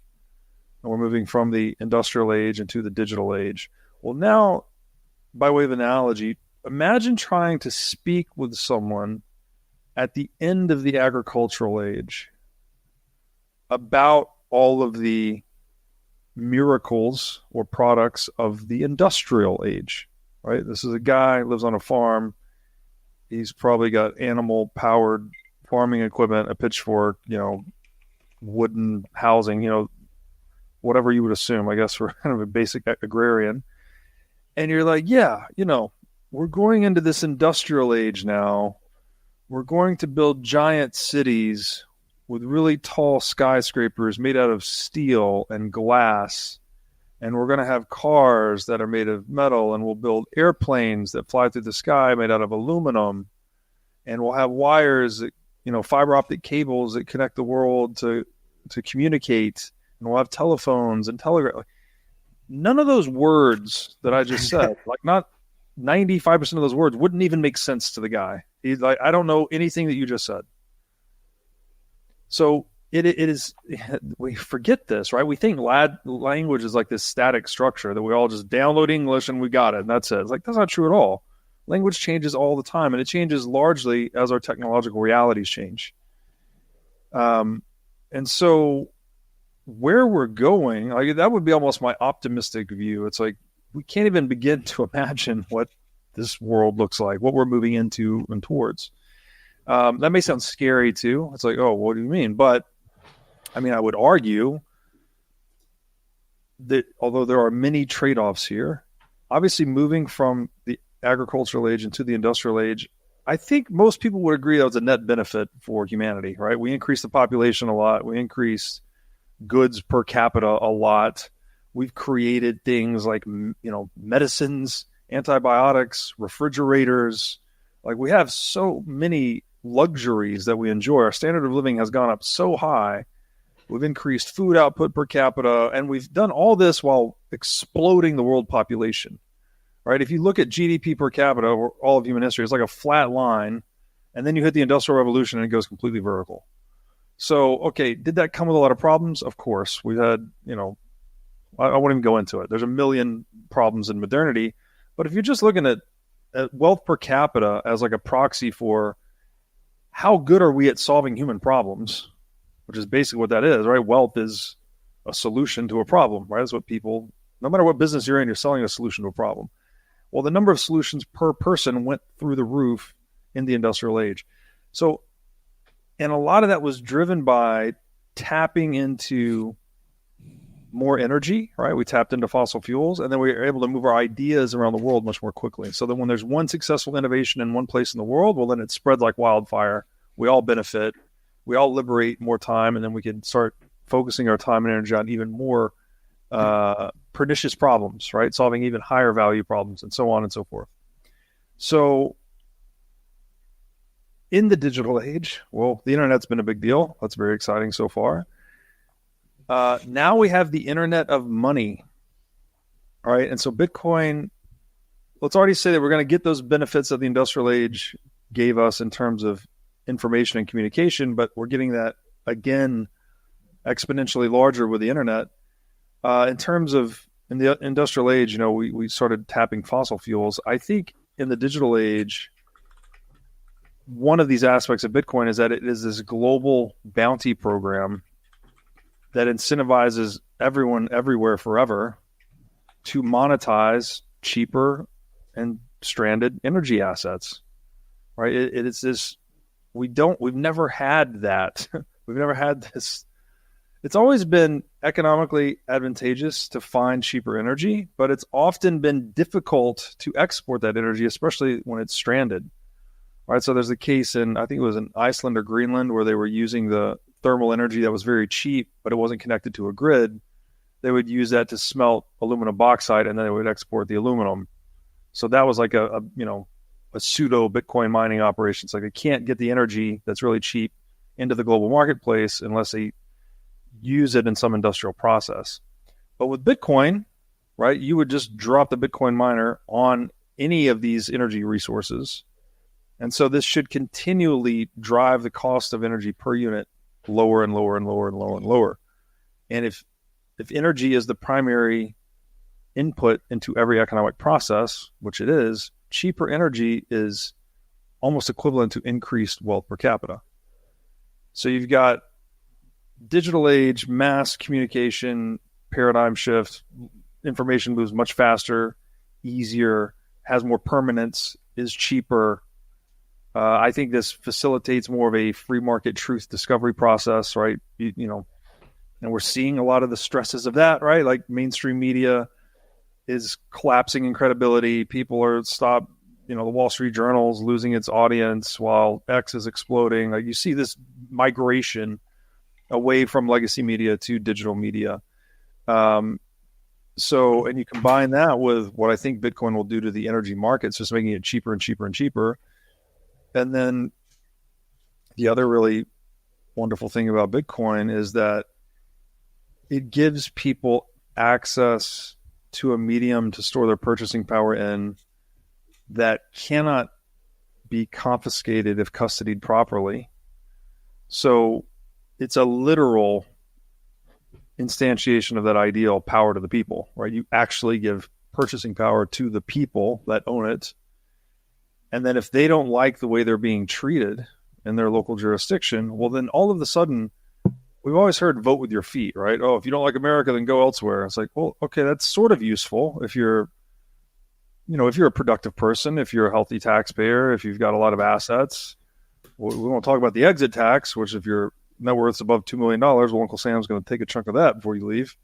and we're moving from the industrial age into the digital age. Well, now, by way of analogy, imagine trying to speak with someone at the end of the agricultural age about all of the miracles or products of the industrial age, right? This is a guy who lives on a farm. He's probably got animal-powered farming equipment, a pitchfork, wooden housing, whatever you would assume, I guess, for kind of a basic agrarian. And you're like, yeah, we're going into this industrial age now. We're going to build giant cities with really tall skyscrapers made out of steel and glass. And we're going to have cars that are made of metal, and we'll build airplanes that fly through the sky made out of aluminum. And we'll have wires that, fiber optic cables that connect the world to communicate. And we'll have telephones and telegraph. None of those words that I just said, like not 95% of those words wouldn't even make sense to the guy. He's like, I don't know anything that you just said. So it is, we forget this, right? We think language is like this static structure that we all just download English and we got it, and that's it. It's like, that's not true at all. Language changes all the time, and it changes largely as our technological realities change. And so where we're going, like, that would be almost my optimistic view. It's like, we can't even begin to imagine what this world looks like, what we're moving into and towards. That may sound scary too. It's like, oh, what do you mean? But I mean, I would argue that although there are many trade-offs here, obviously moving from the agricultural age into the industrial age, I think most people would agree that was a net benefit for humanity, right? We increased the population a lot. We increased goods per capita a lot. We've created things like, medicines, antibiotics, refrigerators. Like, we have so many luxuries that we enjoy. Our standard of living has gone up so high. We've increased food output per capita, and we've done all this while exploding the world population, right? If you look at GDP per capita or all of human history, it's like a flat line, and then you hit the Industrial Revolution and it goes completely vertical. So, okay, did that come with a lot of problems? Of course. We've had, I won't even go into it. There's a million problems in modernity. But if you're just looking at wealth per capita as like a proxy for how good are we at solving human problems, which is basically what that is, right? Wealth is a solution to a problem, right? That's what people, no matter what business you're in, you're selling a solution to a problem. Well, the number of solutions per person went through the roof in the industrial age. So, and a lot of that was driven by tapping into more energy, right? We tapped into fossil fuels, and then we were able to move our ideas around the world much more quickly. So that when there's one successful innovation in one place in the world, well, then it spreads like wildfire. We all benefit. We all liberate more time, and then we can start focusing our time and energy on even more pernicious problems, right? Solving even higher value problems, and so on and so forth. So in the digital age, well, the internet's been a big deal. That's very exciting so far. Now we have the internet of money. All right. And so Bitcoin, let's already say that we're going to get those benefits that the industrial age gave us in terms of information and communication, but we're getting that again exponentially larger with the internet. In terms of in the industrial age, we started tapping fossil fuels. I think in the digital age, one of these aspects of Bitcoin is that it is this global bounty program that incentivizes everyone everywhere forever to monetize cheaper and stranded energy assets, right? It is this, we've never had that. We've never had this. It's always been economically advantageous to find cheaper energy, but it's often been difficult to export that energy, especially when it's stranded, right? So there's a case in, I think it was in Iceland or Greenland, where they were using the thermal energy that was very cheap, but it wasn't connected to a grid. They would use that to smelt aluminum bauxite, and then they would export the aluminum. So that was like a pseudo Bitcoin mining operation. It's like they can't get the energy that's really cheap into the global marketplace unless they use it in some industrial process. But with Bitcoin, right, you would just drop the Bitcoin miner on any of these energy resources. And so this should continually drive the cost of energy per unit lower and lower and lower and lower and lower. And if energy is the primary input into every economic process, which it is, cheaper energy is almost equivalent to increased wealth per capita. So you've got digital age, mass communication, paradigm shift, information moves much faster, easier, has more permanence, is cheaper. I think this facilitates more of a free market truth discovery process, right? And we're seeing a lot of the stresses of that, right? Like mainstream media is collapsing in credibility. People are the Wall Street Journal is losing its audience while X is exploding. Like you see this migration away from legacy media to digital media. And you combine that with what I think Bitcoin will do to the energy markets, just making it cheaper and cheaper and cheaper. And then the other really wonderful thing about Bitcoin is that it gives people access to a medium to store their purchasing power in that cannot be confiscated if custodied properly. So it's a literal instantiation of that ideal power to the people, right? You actually give purchasing power to the people that own it. And then if they don't like the way they're being treated in their local jurisdiction, well, then all of a sudden, we've always heard vote with your feet, right? Oh, if you don't like America, then go elsewhere. It's like, well, okay, that's sort of useful if you're a productive person, if you're a healthy taxpayer, if you've got a lot of assets. We won't talk about the exit tax, which if your net worth's above $2 million, well, Uncle Sam's going to take a chunk of that before you leave.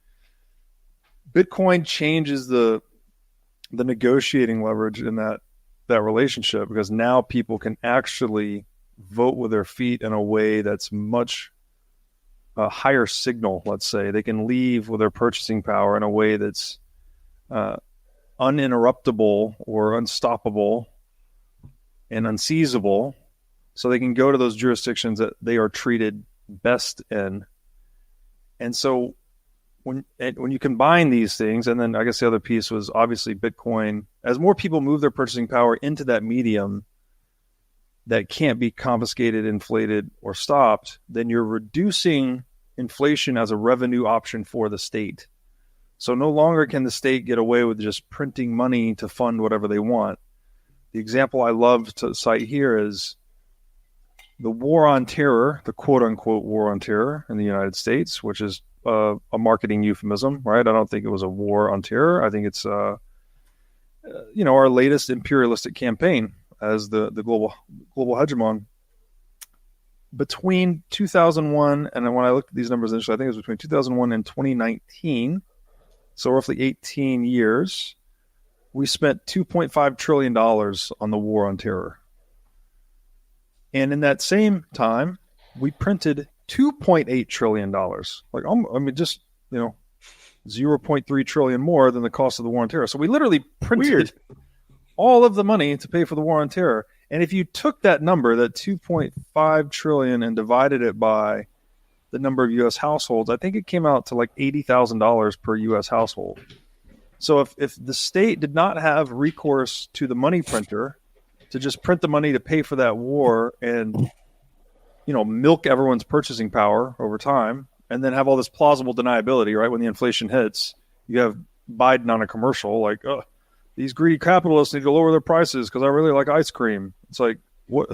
Bitcoin changes the negotiating leverage in that relationship, because now people can actually vote with their feet in a way that's much higher signal. Let's say they can leave with their purchasing power in a way that's uninterruptible or unstoppable and unseizable, so they can go to those jurisdictions that they are treated best in. And so when you combine these things, and then I guess the other piece was obviously Bitcoin, as more people move their purchasing power into that medium that can't be confiscated, inflated, or stopped, then you're reducing inflation as a revenue option for the state. So no longer can the state get away with just printing money to fund whatever they want. The example I love to cite here is the war on terror, the quote-unquote war on terror in the United States, which is a marketing euphemism, right? I don't think it was a war on terror. I think it's our latest imperialistic campaign as the global hegemon. Between 2001, and then when I looked at these numbers initially, I think it was between 2001 and 2019, so roughly 18 years, we spent $2.5 trillion on the war on terror. And in that same time, we printed $2.8 trillion. Just 0.3 trillion more than the cost of the war on terror. So we literally printed all of the money to pay for the war on terror. And if you took that number, that 2.5 trillion, and divided it by the number of U.S. households, I think it came out to like $80,000 per U.S. household. So if the state did not have recourse to the money printer to just print the money to pay for that war and, milk everyone's purchasing power over time, and then have all this plausible deniability, right? When the inflation hits, you have Biden on a commercial like, oh, these greedy capitalists need to lower their prices because I really like ice cream. It's like, what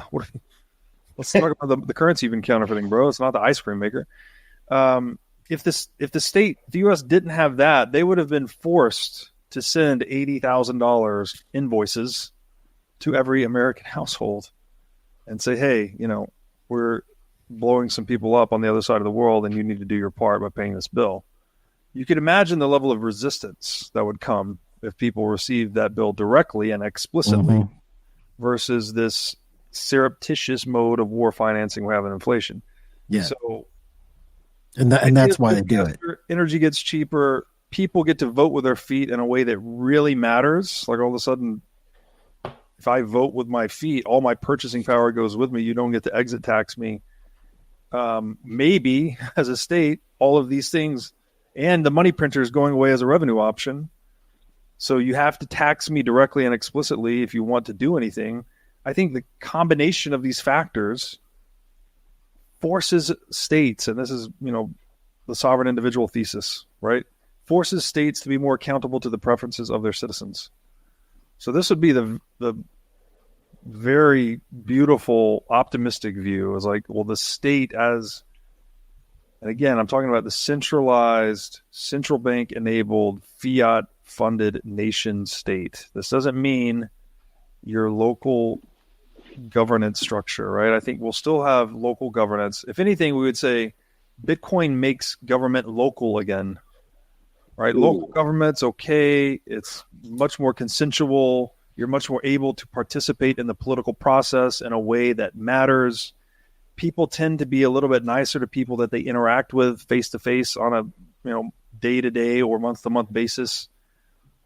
let's talk about the currency you've been counterfeiting, bro. It's not the ice cream maker. if the U.S. didn't have that, they would have been forced to send $80,000 invoices to every American household and say, hey, we're blowing some people up on the other side of the world and you need to do your part by paying this bill. You could imagine the level of resistance that would come if people received that bill directly and explicitly versus this surreptitious mode of war financing we have in inflation. Yeah. So, and that's why they do it. Energy gets cheaper. People get to vote with their feet in a way that really matters. Like all of a sudden, if I vote with my feet, all my purchasing power goes with me. You don't get to exit tax me. Maybe as a state, all of these things and the money printer is going away as a revenue option. So you have to tax me directly and explicitly if you want to do anything. I think the combination of these factors forces states, and this is, the sovereign individual thesis, right? Forces states to be more accountable to the preferences of their citizens. So this would be the very beautiful, optimistic view is like, well, the state as, and again, I'm talking about the centralized, central bank enabled, fiat funded nation state. This doesn't mean your local governance structure, right? I think we'll still have local governance. If anything, we would say Bitcoin makes government local again, right? Ooh. Local government's okay. It's much more consensual. You're much more able to participate in the political process in a way that matters. People tend to be a little bit nicer to people that they interact with face to face on a day to day or month to month basis,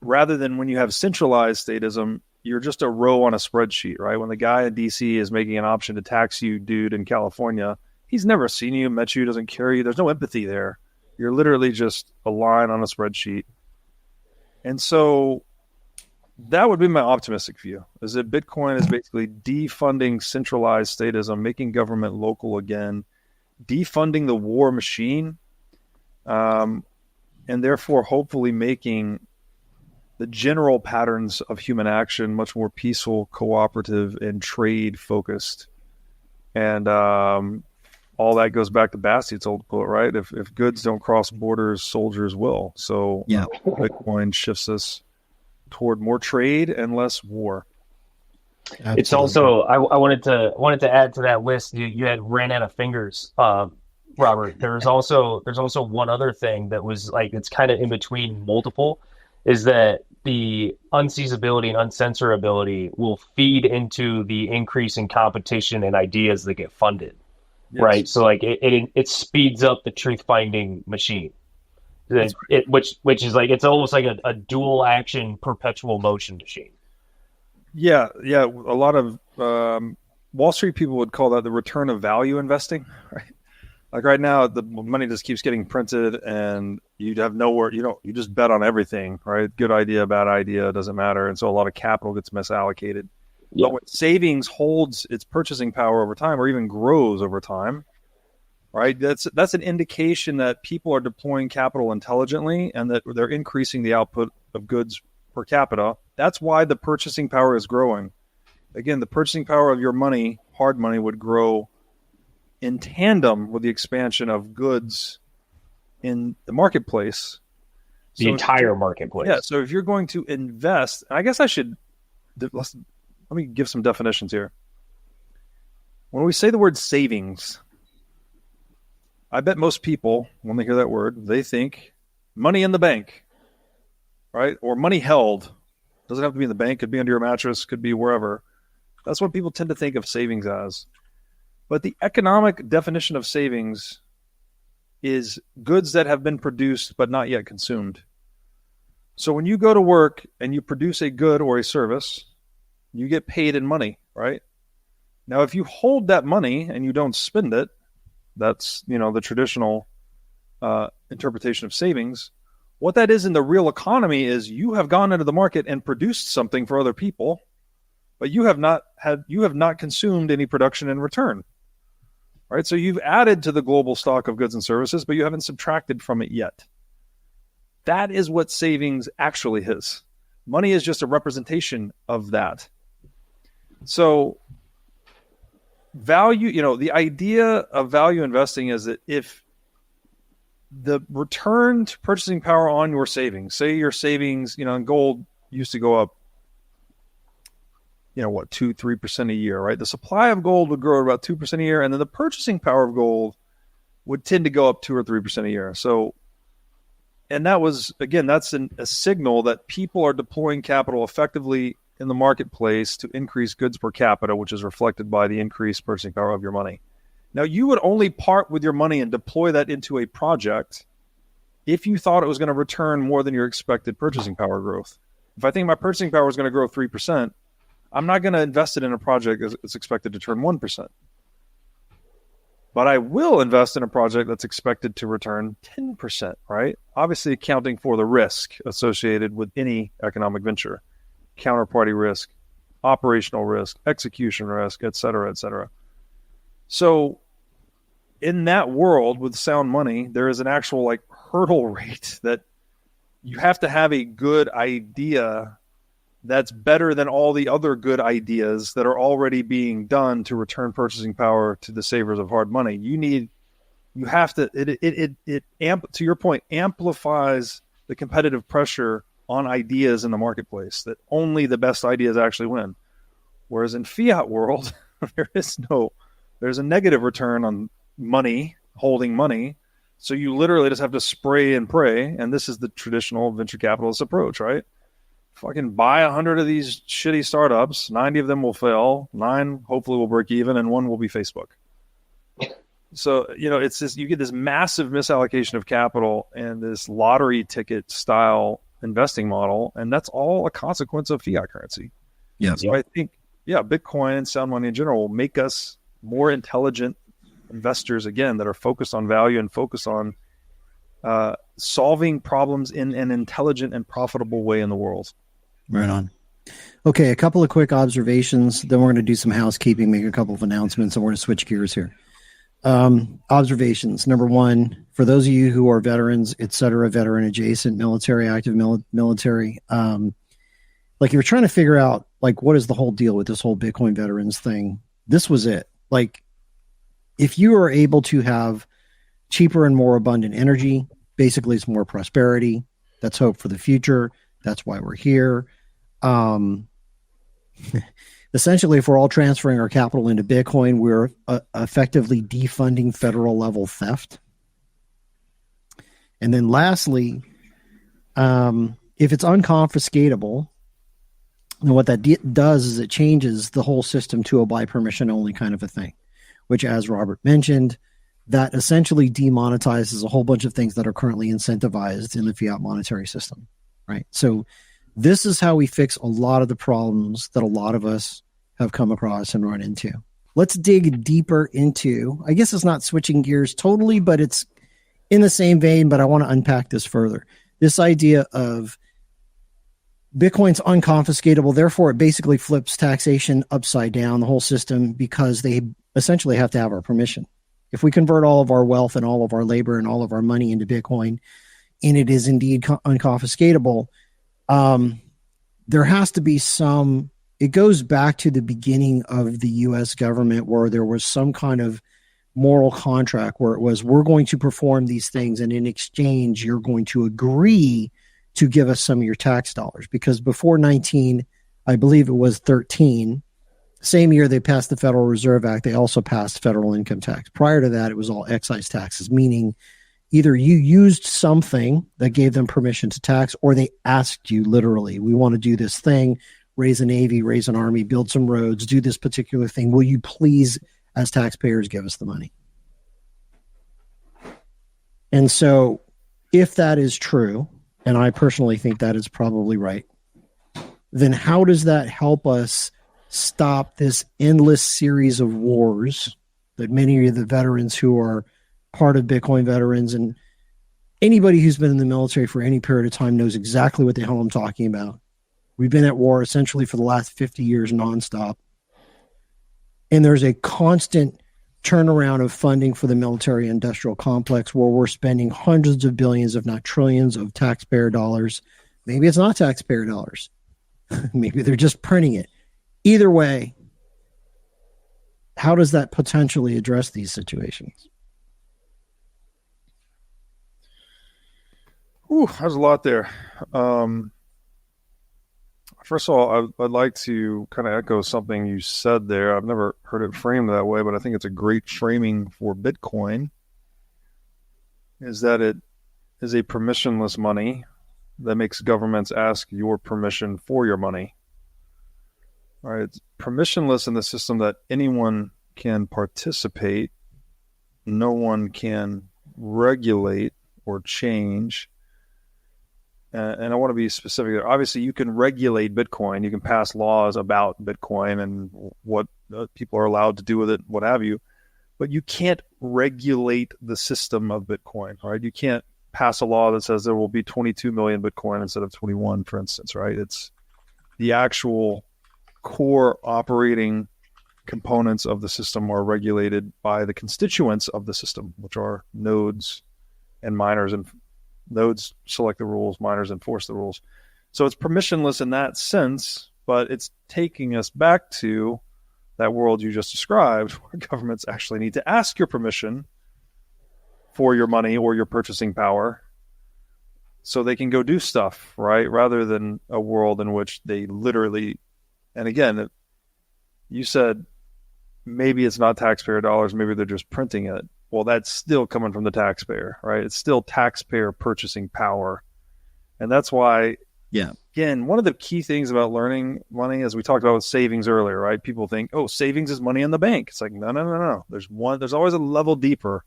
rather than when you have centralized statism, you're just a row on a spreadsheet, right? When the guy in DC is making an option to tax you, dude, in California, he's never seen you, met you, doesn't care you. There's no empathy there. You're literally just a line on a spreadsheet. And so that would be my optimistic view, is that Bitcoin is basically defunding centralized statism, making government local again, defunding the war machine, and therefore hopefully making the general patterns of human action much more peaceful, cooperative, and trade-focused. And all that goes back to Bastiat's old quote, right? If goods don't cross borders, soldiers will. So yeah. Bitcoin shifts us toward more trade and less war. Absolutely. It's also I wanted to add to that list. You had ran out of fingers, Robert. There's also one other thing that was like it's kind of in between multiple, is that the unseizability and uncensorability will feed into the increase in competition and ideas that get funded, yes. Right? So like it speeds up the truth finding machine. Right. Which is like it's almost like a dual action perpetual motion machine. Yeah. A lot of Wall Street people would call that the return of value investing, right? Like right now, the money just keeps getting printed, and you have nowhere. You just bet on everything, right? Good idea, bad idea, doesn't matter, and so a lot of capital gets misallocated. Yeah. But when savings holds its purchasing power over time, or even grows over time, right? That's an indication that people are deploying capital intelligently and that they're increasing the output of goods per capita. That's why the purchasing power is growing. Again, the purchasing power of your money, hard money, would grow in tandem with the expansion of goods in the marketplace. The entire marketplace. Yeah. So if you're going to invest, I guess let me give some definitions here. When we say the word savings, I bet most people, when they hear that word, they think money in the bank, right? Or money held. Doesn't have to be in the bank. Could be under your mattress. Could be wherever. That's what people tend to think of savings as. But the economic definition of savings is goods that have been produced but not yet consumed. So when you go to work and you produce a good or a service, you get paid in money, right? Now, if you hold that money and you don't spend it, that's, the traditional interpretation of savings. What that is in the real economy is you have gone into the market and produced something for other people, but you have not consumed any production in return. Right? So you've added to the global stock of goods and services, but you haven't subtracted from it yet. That is what savings actually is. Money is just a representation of that. So value, the idea of value investing is that if the return to purchasing power on your savings, say your savings, gold used to go up, 2-3% a year, right? The supply of gold would grow about 2% a year, and then the purchasing power of gold would tend to go up 2 or 3% a year. So, and that was, again, that's a signal that people are deploying capital effectively in the marketplace to increase goods per capita, which is reflected by the increased purchasing power of your money. Now, you would only part with your money and deploy that into a project if you thought it was going to return more than your expected purchasing power growth. If I think my purchasing power is going to grow 3%, I'm not going to invest it in a project that's expected to turn 1%. But I will invest in a project that's expected to return 10%, right? Obviously accounting for the risk associated with any economic venture, counterparty risk, operational risk, execution risk, et cetera, et cetera. So in that world with sound money, there is an actual hurdle rate that you have to have a good idea that's better than all the other good ideas that are already being done to return purchasing power to the savers of hard money. To your point, amplifies the competitive pressure on ideas in the marketplace, that only the best ideas actually win. Whereas in fiat world, there's a negative return on money, holding money. So you literally just have to spray and pray. And this is the traditional venture capitalist approach, right? Fucking buy 100 of these shitty startups. 90 of them will fail. 9 hopefully will break even, and 1 will be Facebook. So, it's this, you get this massive misallocation of capital and this lottery ticket style investing model. And that's all a consequence of fiat currency. Yeah. So I think, Bitcoin and sound money in general will make us more intelligent investors, again, that are focused on value and focused on solving problems in an intelligent and profitable way in the world. Right on. Okay, a couple of quick observations. Then we're going to do some housekeeping, make a couple of announcements, and we're going to switch gears here. Observations. Number one, for those of you who are veterans, et cetera, veteran adjacent, military, active military, if you're trying to figure out, what is the whole deal with this whole Bitcoin veterans thing, this was it. If you are able to have cheaper and more abundant energy, basically it's more prosperity. That's hope for the future. That's why we're here. Essentially, if we're all transferring our capital into Bitcoin, we're effectively defunding federal level theft. And then lastly, if it's unconfiscatable, and what that does is it changes the whole system to a by permission only kind of a thing, which, as Robert mentioned, that essentially demonetizes a whole bunch of things that are currently incentivized in the fiat monetary system, right? So this is how we fix a lot of the problems that a lot of us have come across and run into. Let's dig deeper into, I guess it's not switching gears totally, but it's in the same vein, but I want to unpack this further. This idea of Bitcoin's unconfiscatable, therefore it basically flips taxation upside down, the whole system, because they essentially have to have our permission. If we convert all of our wealth and all of our labor and all of our money into Bitcoin, and it is indeed unconfiscatable, there has to be some, it goes back to the beginning of the U.S. government where there was some kind of moral contract where it was, we're going to perform these things, and in exchange, you're going to agree to give us some of your tax dollars. Because before I believe it was 13, same year they passed the Federal Reserve Act, they also passed federal income tax. Prior to that, it was all excise taxes, meaning either you used something that gave them permission to tax, or they asked you literally, we want to do this thing, raise a navy, raise an army, build some roads, do this particular thing. Will you please, as taxpayers, give us the money? And so if that is true, and I personally think that is probably right, then how does that help us stop this endless series of wars that many of the veterans who are part of Bitcoin veterans and anybody who's been in the military for any period of time knows exactly what the hell I'm talking about. We've been at war essentially for the last 50 years nonstop. And there's a constant turnaround of funding for the military industrial complex where we're spending hundreds of billions, if not trillions, of taxpayer dollars. Maybe it's not taxpayer dollars. Maybe they're just printing it. Either way, how does that potentially address these situations? Ooh, there's a lot there. First of all, I'd like to kind of echo something you said there. I've never heard it framed that way, but I think it's a great framing for Bitcoin, is that it is a permissionless money that makes governments ask your permission for your money. All right, it's permissionless in the system that anyone can participate, no one can regulate or change. And I want to be specific there. Obviously, you can regulate Bitcoin. You can pass laws about Bitcoin and what people are allowed to do with it, what have you. But you can't regulate the system of Bitcoin, right? You can't pass a law that says there will be 22 million Bitcoin instead of 21, for instance, right? It's the actual core operating components of the system are regulated by the constituents of the system, which are nodes and miners, and nodes select the rules, miners enforce the rules. So it's permissionless in that sense, but it's taking us back to that world you just described, where governments actually need to ask your permission for your money or your purchasing power so they can go do stuff, right? Rather than a world in which they literally, and again, you said maybe it's not taxpayer dollars, maybe they're just printing it. Well, that's still coming from the taxpayer, right? It's still taxpayer purchasing power. And that's why, again, one of the key things about learning money, as we talked about with savings earlier, right? People think, oh, savings is money in the bank. It's like, no. There's always a level deeper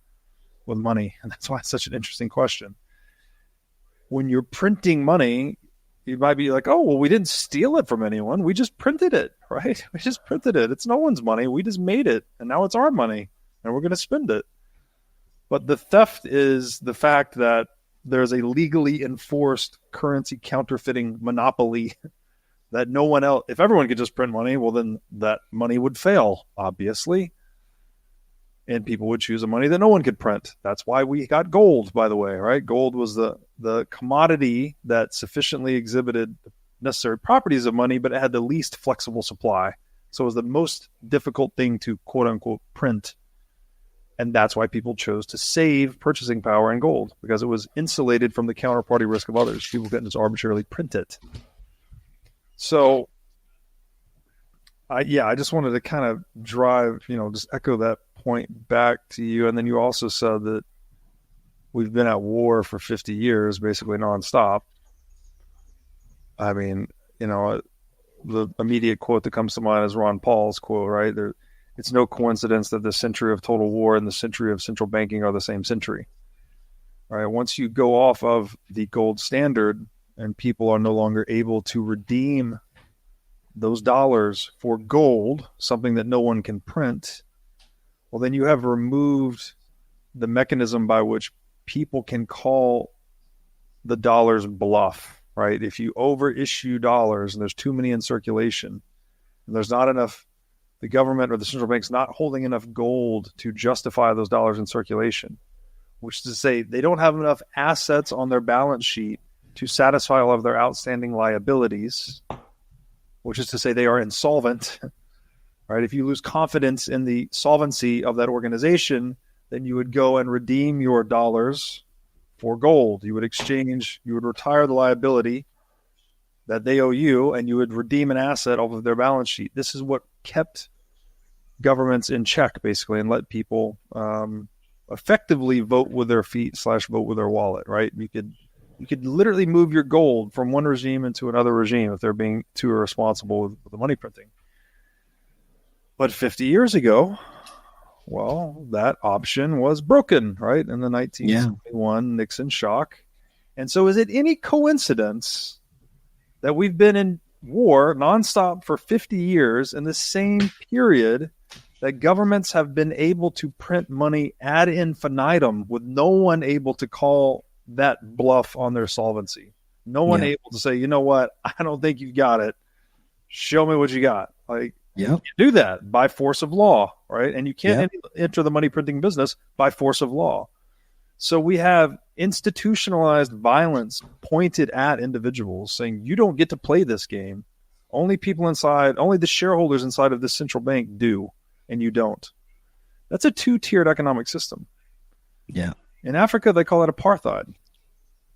with money. And that's why it's such an interesting question. When you're printing money, you might be like, oh, well, we didn't steal it from anyone. We just printed it, right? We just printed it. It's no one's money. We just made it. And now it's our money. And we're going to spend it. But the theft is the fact that there's a legally enforced currency counterfeiting monopoly that no one else, if everyone could just print money, well, then that money would fail, obviously. And people would choose a money that no one could print. That's why we got gold, by the way, right? Gold was the commodity that sufficiently exhibited necessary properties of money, but it had the least flexible supply. So it was the most difficult thing to quote unquote print. And that's why people chose to save purchasing power in gold, because it was insulated from the counterparty risk of others. People couldn't just arbitrarily print it. So, I just wanted to kind of drive, just echo that point back to you. And then you also said that we've been at war for 50 years, basically nonstop. I mean, the immediate quote that comes to mind is Ron Paul's quote, right? It's no coincidence that the century of total war and the century of central banking are the same century. All right. Once you go off of the gold standard and people are no longer able to redeem those dollars for gold, something that no one can print, well, then you have removed the mechanism by which people can call the dollars bluff, right? If you overissue dollars and there's too many in circulation and there's not enough, the government or the central bank's not holding enough gold to justify those dollars in circulation, which is to say they don't have enough assets on their balance sheet to satisfy all of their outstanding liabilities, which is to say they are insolvent, right? If you lose confidence in the solvency of that organization, then you would go and redeem your dollars for gold. You would retire the liability that they owe you, and you would redeem an asset off of their balance sheet. This is what kept governments in check, basically, and let people effectively vote with their feet / vote with their wallet, right? You could literally move your gold from one regime into another regime if they're being too irresponsible with the money printing. But 50 years ago, well, that option was broken, right? In the 1971 Nixon shock. And so is it any coincidence that we've been in war nonstop for 50 years in the same period that governments have been able to print money ad infinitum with no one able to call that bluff on their solvency? No one able to say, you know what, I don't think you've got it. Show me what you got. Like, you can't do that by force of law, right? And you can't enter the money printing business by force of law. So we have institutionalized violence pointed at individuals saying, you don't get to play this game. Only the shareholders inside of this central bank do, and you don't. That's a two-tiered economic system. Yeah. In Africa, they call it apartheid.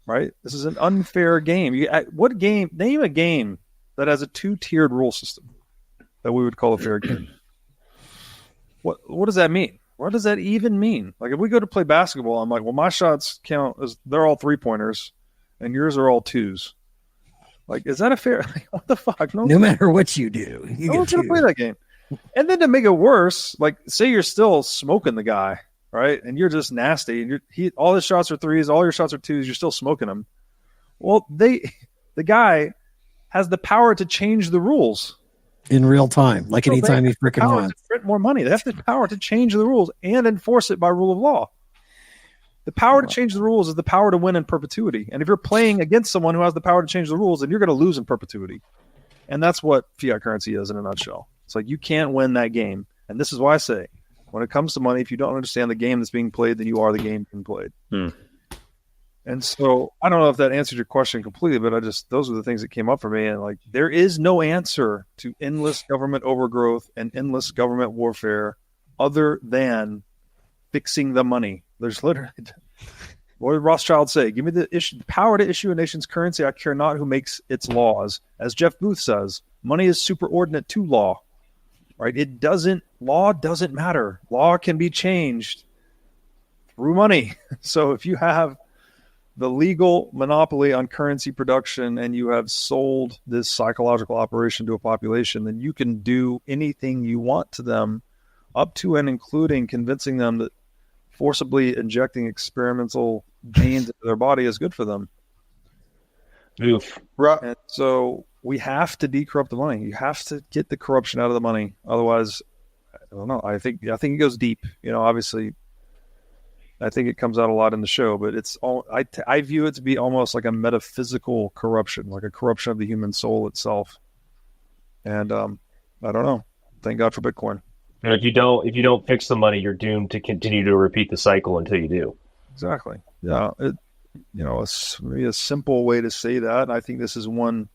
right? This is an unfair game. What game? Name a game that has a 2-tiered rule system that we would call a fair game. What does that mean? What does that even mean? Like if we go to play basketball, I'm like, well, my shots count as they're all 3-pointers, and yours are all 2s. Like, is that a fair? Like, what the fuck? No matter what you do, no one's gonna play that game. And then to make it worse, like say you're still smoking the guy, right? And you're just nasty, and all his shots are 3s, all your shots are 2s. You're still smoking them. Well, the guy has the power to change the rules in real time, like anytime he freaking wants. Print more money. They have the power to change the rules and enforce it by rule of law. The power to change the rules is the power to win in perpetuity. And if you're playing against someone who has the power to change the rules, then you're going to lose in perpetuity. And that's what fiat currency is in a nutshell. It's like you can't win that game. And this is why I say, when it comes to money, if you don't understand the game that's being played, then you are the game being played. And so I don't know if that answered your question completely, but those are the things that came up for me. And like, there is no answer to endless government overgrowth and endless government warfare other than fixing the money. There's literally, what did Rothschild say? Give me the power to issue a nation's currency. I care not who makes its laws. As Jeff Booth says, money is superordinate to law, right? Law doesn't matter. Law can be changed through money. So if you have the legal monopoly on currency production and you have sold this psychological operation to a population, then you can do anything you want to them, up to and including convincing them that forcibly injecting experimental genes into their body is good for them. Oof. And so we have to decorrupt the money. You have to get the corruption out of the money. Otherwise, I don't know. I think it goes deep. Obviously, I think it comes out a lot in the show, but it's all I view it to be almost like a metaphysical corruption, like a corruption of the human soul itself. And I don't know. Thank God for Bitcoin. And if you don't fix the money, you're doomed to continue to repeat the cycle until you do. Exactly. Yeah. A simple way to say that. And I think this is one,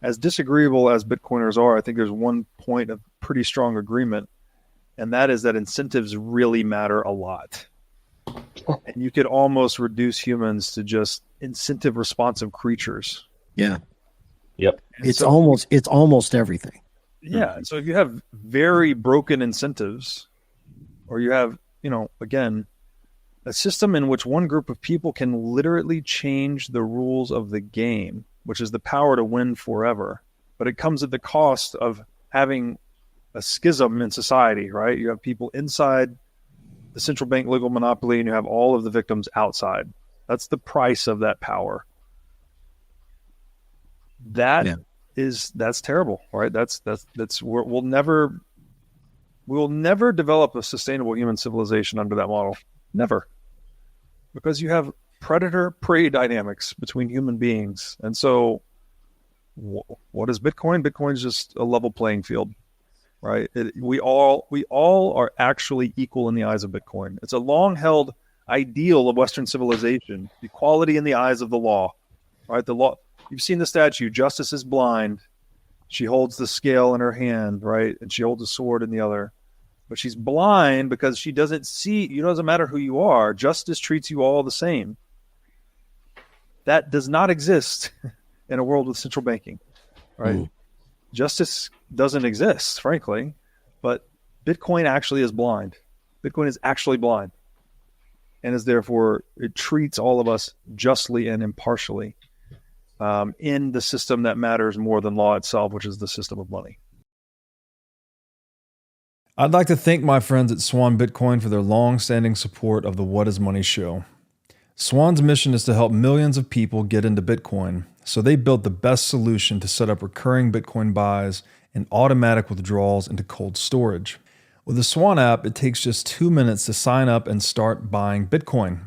as disagreeable as Bitcoiners are, I think there's one point of pretty strong agreement, and that is that incentives really matter a lot. And you could almost reduce humans to just incentive responsive creatures. Yeah. Yep. It's almost everything. Yeah. So if you have very broken incentives, or you have, again, a system in which one group of people can literally change the rules of the game, which is the power to win forever, but it comes at the cost of having a schism in society, right? You have people inside the central bank legal monopoly, and you have all of the victims outside. That's the price of that power. That's terrible, right? We'll never develop a sustainable human civilization under that model. Never. Because you have predator-prey dynamics between human beings. And so what is Bitcoin? Bitcoin is just a level playing field, right? We all are actually equal in the eyes of Bitcoin. It's a long-held ideal of Western civilization, equality in the eyes of the law, right? The law. You've seen the statue, Justice is blind. She holds the scale in her hand, right? And she holds a sword in the other. But she's blind because she doesn't see. It doesn't matter who you are. Justice treats you all the same. That does not exist in a world with central banking, right? Justice doesn't exist, frankly. But Bitcoin actually is blind. Bitcoin is actually blind. And is therefore, it treats all of us justly and impartially. In the system that matters more than law itself, which is the system of money. I'd like to thank my friends at Swan Bitcoin for their long-standing support of the What is Money show. Swan's mission is to help millions of people get into Bitcoin, so they built the best solution to set up recurring Bitcoin buys and automatic withdrawals into cold storage. With the Swan app, it takes just 2 minutes to sign up and start buying Bitcoin.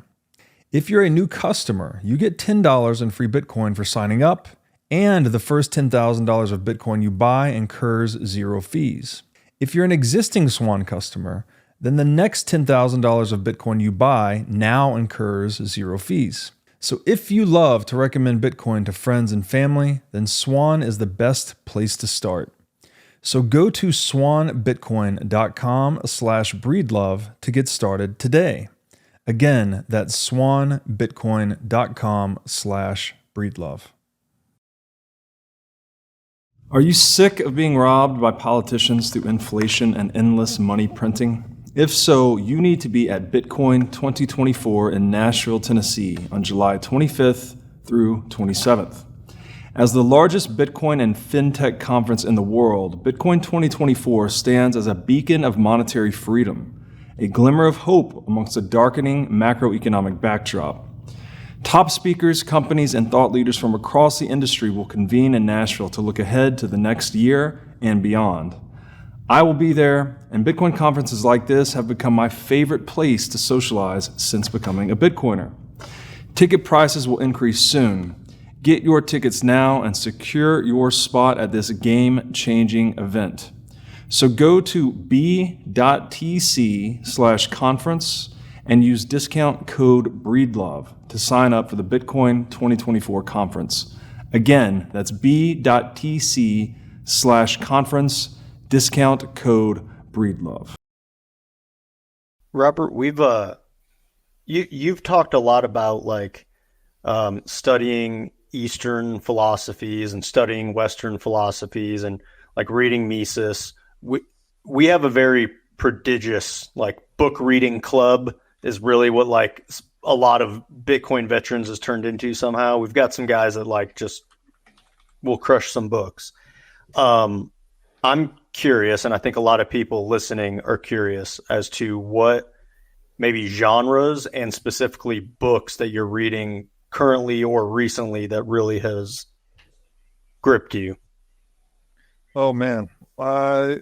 If you're a new customer, you get $10 in free Bitcoin for signing up, and the first $10,000 of Bitcoin you buy incurs 0 fees. If you're an existing Swan customer, then the next $10,000 of Bitcoin you buy now incurs 0 fees. So if you love to recommend Bitcoin to friends and family, then Swan is the best place to start. So go to swanbitcoin.com/breedlove to get started today. Again, that's swanbitcoin.com/breedlove. Are you sick of being robbed by politicians through inflation and endless money printing? If so, you need to be at Bitcoin 2024 in Nashville, Tennessee on July 25th through 27th. As the largest Bitcoin and Fintech conference in the world, Bitcoin 2024 stands as a beacon of monetary freedom, a glimmer of hope amongst a darkening macroeconomic backdrop. Top speakers, companies, and thought leaders from across the industry will convene in Nashville to look ahead to the next year and beyond. I will be there, and Bitcoin conferences like this have become my favorite place to socialize since becoming a Bitcoiner. Ticket prices will increase soon. Get your tickets now and secure your spot at this game-changing event. So go to b.tc/conference and use discount code BREEDLOVE to sign up for the Bitcoin 2024 conference. Again, that's b.tc/conference, discount code BREEDLOVE. Robert, you've talked a lot about studying Eastern philosophies and studying Western philosophies and like reading Mises. We have a very prodigious book reading club is really what a lot of Bitcoin veterans has turned into somehow. We've got some guys that just will crush some books. I'm curious, and I think a lot of people listening are curious as to what maybe genres and specifically books that you're reading currently or recently that really has gripped you. Oh man, I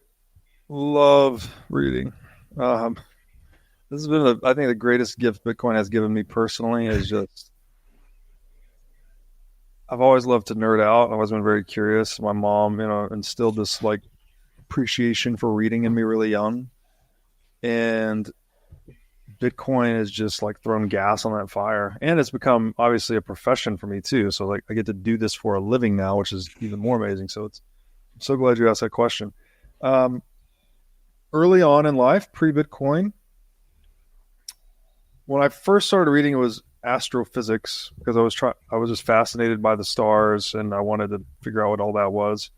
love reading. This has been, I think, the greatest gift Bitcoin has given me personally is just, I've always loved to nerd out. I've always been very curious. My mom, instilled this appreciation for reading in me really young. And Bitcoin has just thrown gas on that fire. And it's become obviously a profession for me too. So I get to do this for a living now, which is even more amazing. So I'm so glad you asked that question. Early on in life, pre-Bitcoin, when I first started reading, it was astrophysics because I was just fascinated by the stars and I wanted to figure out what all that was.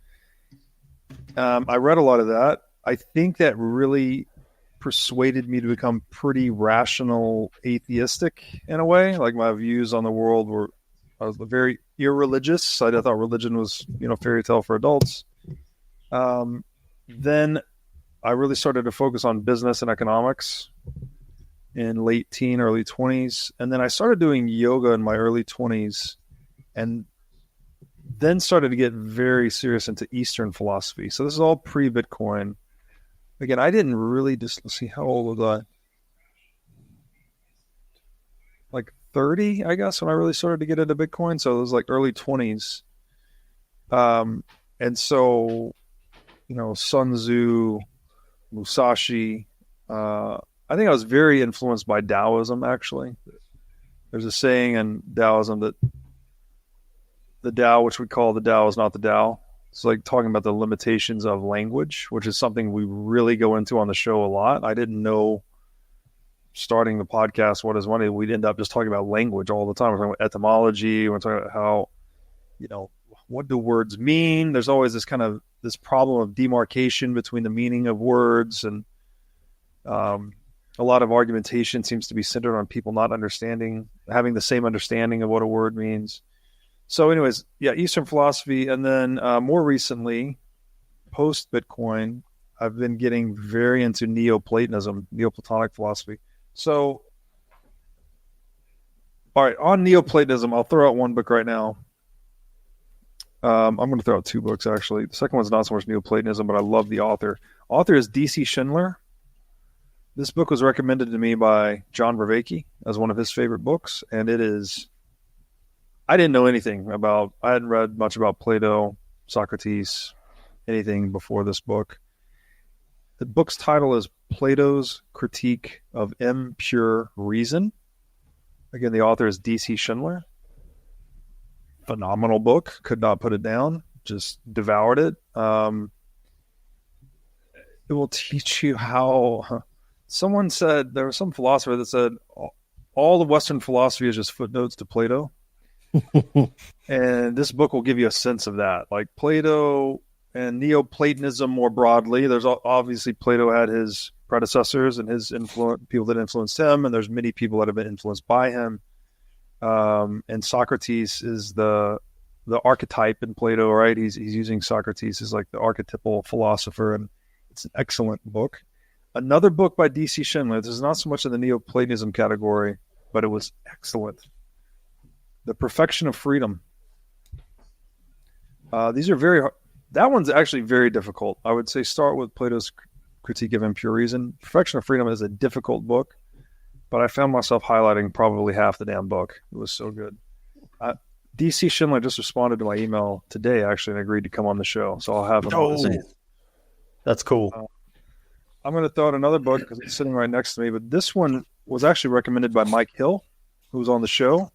I read a lot of that. I think that really persuaded me to become pretty rational atheistic in a way. My views on the world were, I was very irreligious. I thought religion was, fairy tale for adults. Then I really started to focus on business and economics in late teen, early 20s. And then I started doing yoga in my early 20s and then started to get very serious into Eastern philosophy. So this is all pre-Bitcoin. Again, I didn't really let's see, how old was I? 30, I guess, when I really started to get into Bitcoin. So it was early 20s. And so, Sun Tzu, Musashi, I think I was very influenced by Taoism, actually. There's a saying in Taoism that the Tao, which we call the Tao, is not the Tao. It's talking about the limitations of language, which is something we really go into on the show a lot. I didn't know starting the podcast, what is money, we'd end up just talking about language all the time. We're talking about etymology. We're talking about how, what do words mean? There's always this problem of demarcation between the meaning of words. And a lot of argumentation seems to be centered on people not having the same understanding of what a word means. So anyways, yeah, Eastern philosophy. And then more recently, post-Bitcoin, I've been getting very into Neoplatonism, Neoplatonic philosophy. So, all right, on Neoplatonism, I'll throw out one book right now. I'm going to throw out two books, actually. The second one's not so much Neoplatonism, but I love the author. Author is D.C. Schindler. This book was recommended to me by John Vervaeke as one of his favorite books, and it is... I didn't know anything about... I hadn't read much about Plato, Socrates, anything before this book. The book's title is Plato's Critique of Impure Reason. Again, the author is D.C. Schindler. Phenomenal book. Could not put it down. Just devoured it. It will teach you how... Someone said, there was some philosopher that said, all of Western philosophy is just footnotes to Plato. And this book will give you a sense of that. Like Plato and Neoplatonism more broadly, there's obviously Plato had his predecessors and his people that influenced him, and there's many people that have been influenced by him. And Socrates is the archetype in Plato, right? He's using Socrates as like the archetypal philosopher, and it's an excellent book. Another book by D.C. Schindler. This is not so much in the Neoplatonism category, but it was excellent. The Perfection of Freedom. These are very hard. That one's actually very difficult. I would say start with Plato's Critique of Impure Reason. Perfection of Freedom is a difficult book, but I found myself highlighting probably half the damn book. It was so good. D.C. Schindler just responded to my email today, actually, and agreed to come on the show. So I'll have him on this. That's cool. I'm going to throw out another book because it's sitting right next to me, but this one was actually recommended by Mike Hill, who was on the show.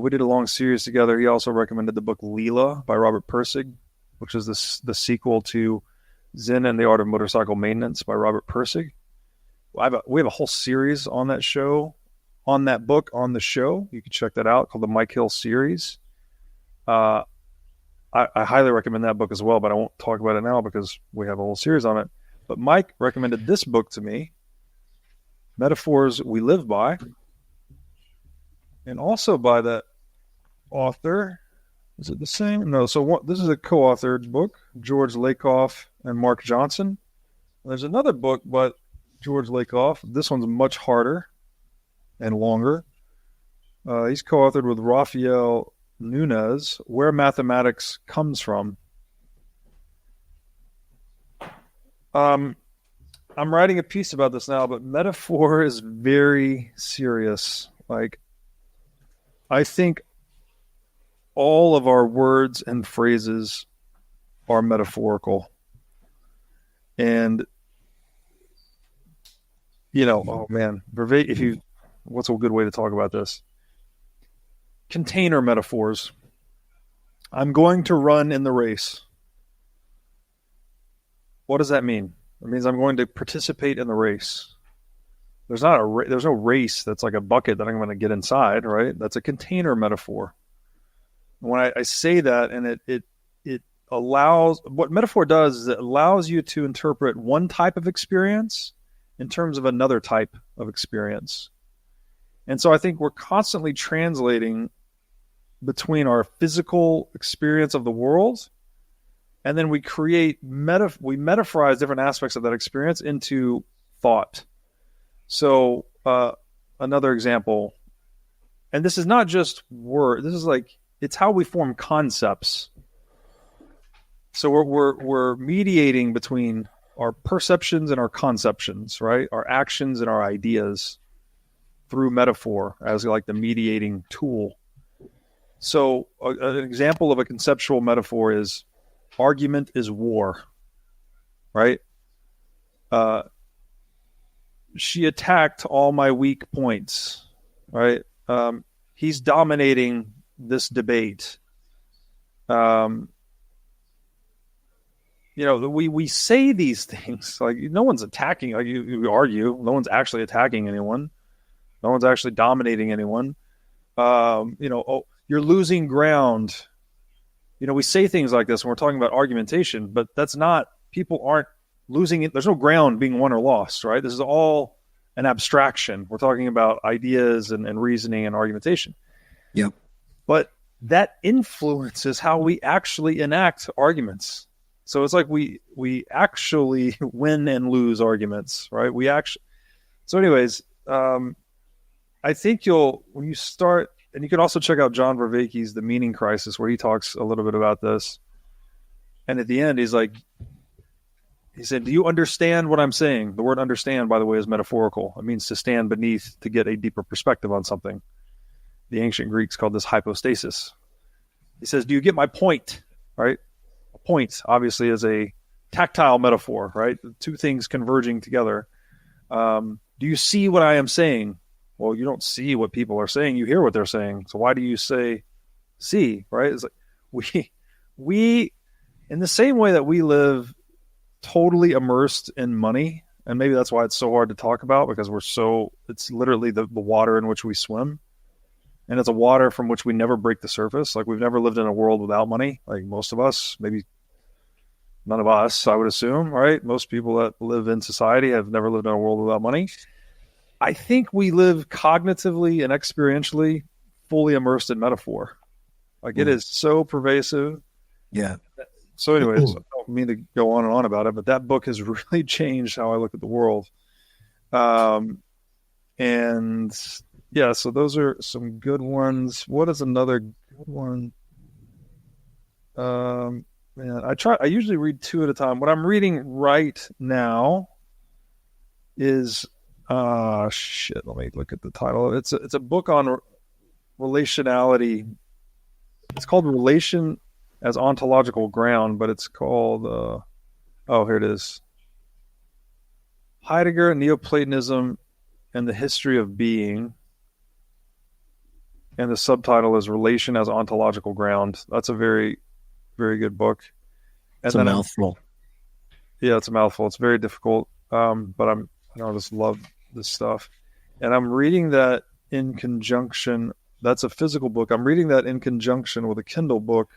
We did a long series together. He also recommended the book Leela by Robert Pirsig, which is the sequel to Zen and the Art of Motorcycle Maintenance by Robert Pirsig. We have a whole series on that show, on that book, on the show. You can check that out, called the Mike Hill series. I highly recommend that book as well, but I won't talk about it now because we have a whole series on it. But Mike recommended this book to me, Metaphors We Live By, and also by the author. Is it the same? No. So this is a co-authored book, George Lakoff and Mark Johnson. And there's another book by George Lakoff. This one's much harder and longer. He's co-authored with Rafael Nunez, Where Mathematics Comes From. I'm writing a piece about this now, but metaphor is very serious. Like, I think all of our words and phrases are metaphorical. And, oh man, what's a good way to talk about this? Container metaphors. I'm going to run in the race. What does that mean? It means I'm going to participate in the race. There's no race that's like a bucket that I'm going to get inside, right? That's a container metaphor. When I say that, and it allows, what metaphor does is it allows you to interpret one type of experience in terms of another type of experience. And so I think we're constantly translating between our physical experience of the world, and then we create we metaphorize different aspects of that experience into thought. So another example, and this is not just word. This is like, it's how we form concepts. So we're mediating between our perceptions and our conceptions, right? Our actions and our ideas through metaphor as like the mediating tool. So an example of a conceptual metaphor is argument is war, right? She attacked all my weak points, right? He's dominating this debate. We say these things like no one's attacking. Like you argue, no one's actually attacking anyone. No one's actually dominating anyone. You're losing ground. We say things like this when we're talking about argumentation, but that's not, people aren't losing it. There's no ground being won or lost, right? This is all an abstraction. We're talking about ideas and reasoning and argumentation. Yep. But that influences how we actually enact arguments. So it's like we actually win and lose arguments, right? So anyways, I think when you start, and you can also check out John Vervaeke's The Meaning Crisis, where he talks a little bit about this. And at the end, he said, do you understand what I'm saying? The word understand, by the way, is metaphorical. It means to stand beneath, to get a deeper perspective on something. The ancient Greeks called this hypostasis. He says, do you get my point? Right? A point, obviously, is a tactile metaphor, right? Two things converging together. Do you see what I am saying? Well, you don't see what people are saying. You hear what they're saying. So why do you say see, right? It's like we in the same way that we live totally immersed in money and maybe that's why it's so hard to talk about, because it's literally the water in which we swim. And it's a water from which we never break the surface. Like, we've never lived in a world without money. Like, most of us, maybe none of us, I would assume, right? Most people that live in society have never lived in a world without money. I think we live cognitively and experientially fully immersed in metaphor. Like, it is so pervasive. Yeah. So anyways, I don't mean to go on and on about it, but that book has really changed how I look at the world. And yeah, so those are some good ones. What is another good one? Man, I usually read two at a time. What I'm reading right now is let me look at the title. It's a book on relationality. It's called Relation as Ontological Ground, but it's called here it is. Heidegger, Neoplatonism, and the History of Being. And the subtitle is Relation as Ontological Ground. That's a very, very good book. And it's a mouthful. Yeah, it's a mouthful. It's very difficult. But I just love this stuff. And I'm reading that in conjunction. That's a physical book. I'm reading that in conjunction with a Kindle book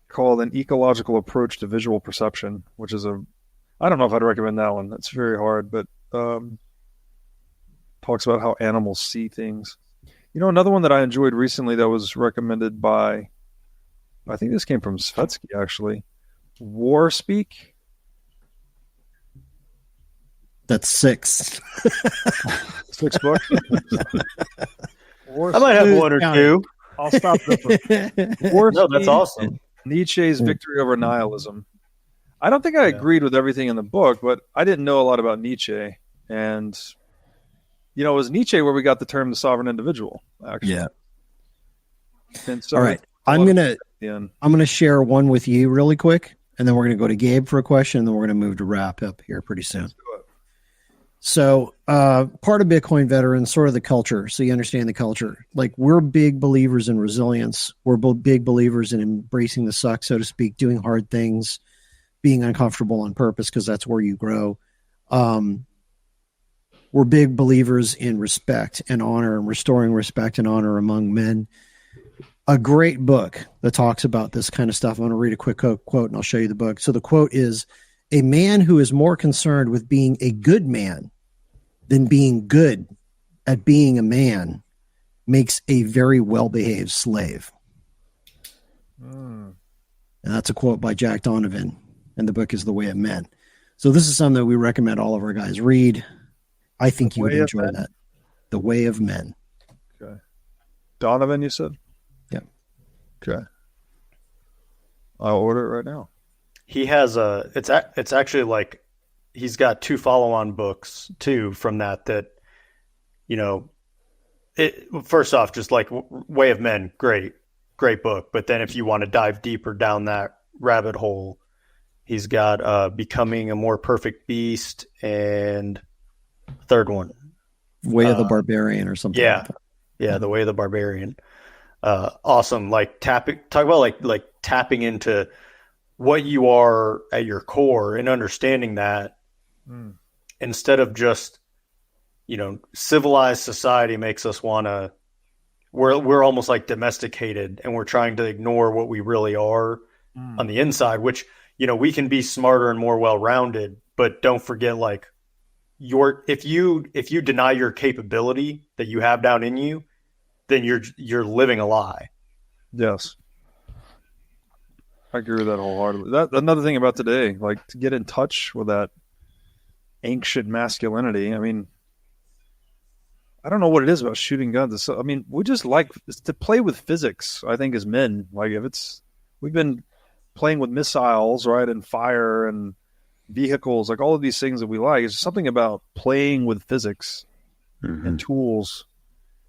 called An Ecological Approach to Visual Perception, which is I don't know if I'd recommend that one. That's very hard, but talks about how animals see things. Another one that I enjoyed recently that was recommended by, I think this came from Svetsky, actually. War Speak. That's 6. 6 books. I might have one or two. I'll stop there. No, that's awesome. Nietzsche's Victory Over Nihilism. I don't think I agreed with everything in the book, but I didn't know a lot about Nietzsche. And, it was Nietzsche where we got the term the sovereign individual, actually. Yeah. And so all right. I'm gonna share one with you really quick, and then we're gonna go to Gabe for a question, and then we're gonna move to wrap up here pretty soon. So part of Bitcoin veterans, sort of the culture, so you understand the culture. Like, we're big believers in resilience. We're big believers in embracing the suck, so to speak, doing hard things, being uncomfortable on purpose, because that's where you grow. We're big believers in respect and honor, and restoring respect and honor among men. A great book that talks about this kind of stuff. I'm going to read a quick quote and I'll show you the book. So the quote is, "A man who is more concerned with being a good man than being good at being a man makes a very well-behaved slave." And that's a quote by Jack Donovan, and the book is The Way of Men. So this is something that we recommend all of our guys read. I think you would enjoy that. The Way of Men. Okay. Donovan, you said? Yeah. Okay. I'll order it right now. He has it's actually like, he's got 2 follow-on books too from that, first off, just like Way of Men, great book. But then if you want to dive deeper down that rabbit hole, he's got Becoming a More Perfect Beast, and third one, Way of the Barbarian or something. Yeah. Like that. Yeah. The Way of the Barbarian. Awesome. Like talk about like tapping into what you are at your core and understanding that instead of just, civilized society makes us want to, we're almost like domesticated, and we're trying to ignore what we really are on the inside, which, we can be smarter and more well-rounded, but don't forget, like, if you deny your capability that you have down in you, then you're living a lie. Yes. I agree with that wholeheartedly. That another thing about today, like, to get in touch with that ancient masculinity. I mean, I don't know what it is about shooting guns. We just like to play with physics, I think, as men. Like, we've been playing with missiles, right, and fire and vehicles, like all of these things that we like. It's something about playing with physics and tools.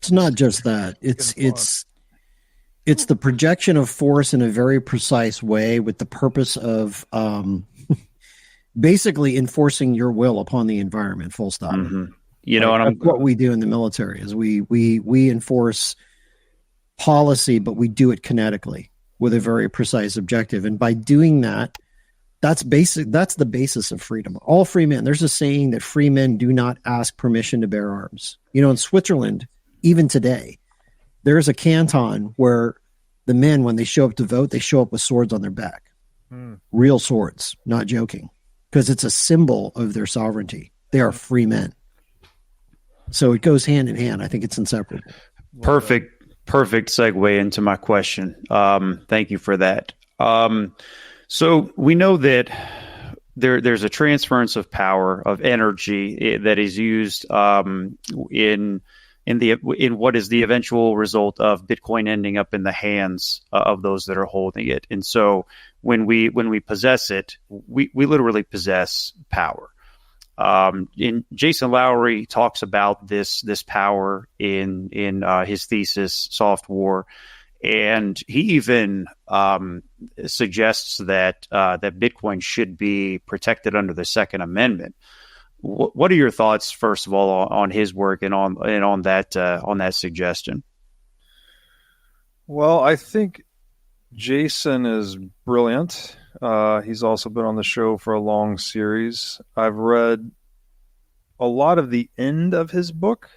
It's not just that. It's the projection of force in a very precise way with the purpose of basically enforcing your will upon the environment, full stop. What we do in the military is we enforce policy, but we do it kinetically with a very precise objective. And by doing that, That's basic. That's the basis of freedom. All free men. There's a saying that free men do not ask permission to bear arms. In Switzerland, even today, there's a canton where the men, when they show up to vote, they show up with swords on their back. Real swords, not joking, because it's a symbol of their sovereignty. They are free men. So it goes hand in hand. I think it's inseparable. Perfect segue into my question. Thank you for that. So we know that there's a transference of power, of energy that is used in what is the eventual result of Bitcoin ending up in the hands of those that are holding it. And so when we possess it, we literally possess power. Jason Lowery talks about this power in his thesis Softwar, and he even suggests that Bitcoin should be protected under the Second Amendment. What are your thoughts, first of all, on his work and on that suggestion? Well, I think Jason is brilliant. He's also been on the show for a long series. I've read a lot of the end of his book.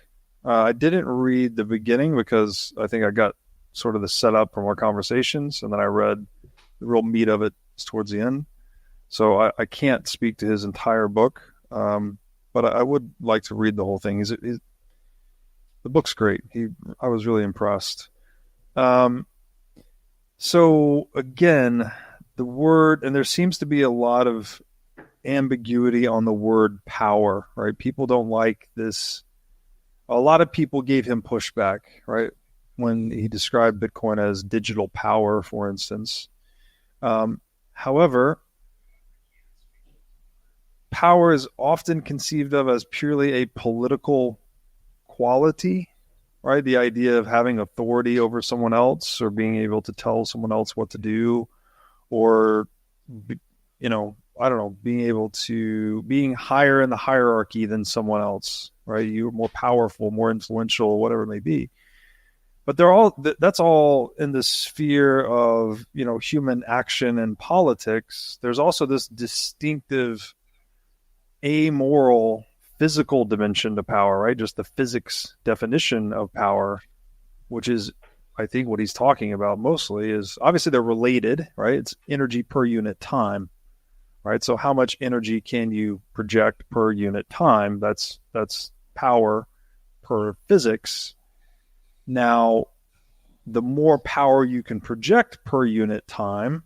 I didn't read the beginning because I think I got sort of the setup from our conversations, and then I read the real meat of it towards the end. So I can't speak to his entire book, but I would like to read the whole thing. The book's great. I was really impressed. So again, the word, and there seems to be a lot of ambiguity on the word power, right? People don't like this. A lot of people gave him pushback, right? When he described Bitcoin as digital power, for instance. However, power is often conceived of as purely a political quality, right? The idea of having authority over someone else, or being able to tell someone else what to do, or, being higher in the hierarchy than someone else, right? You're more powerful, more influential, whatever it may be. But that's all in the sphere of, human action and politics. There's also this distinctive amoral physical dimension to power, right? Just the physics definition of power, which is, I think, what he's talking about mostly. Is obviously they're related, right? It's energy per unit time, right? So how much energy can you project per unit time? That's power per physics. Now, the more power you can project per unit time,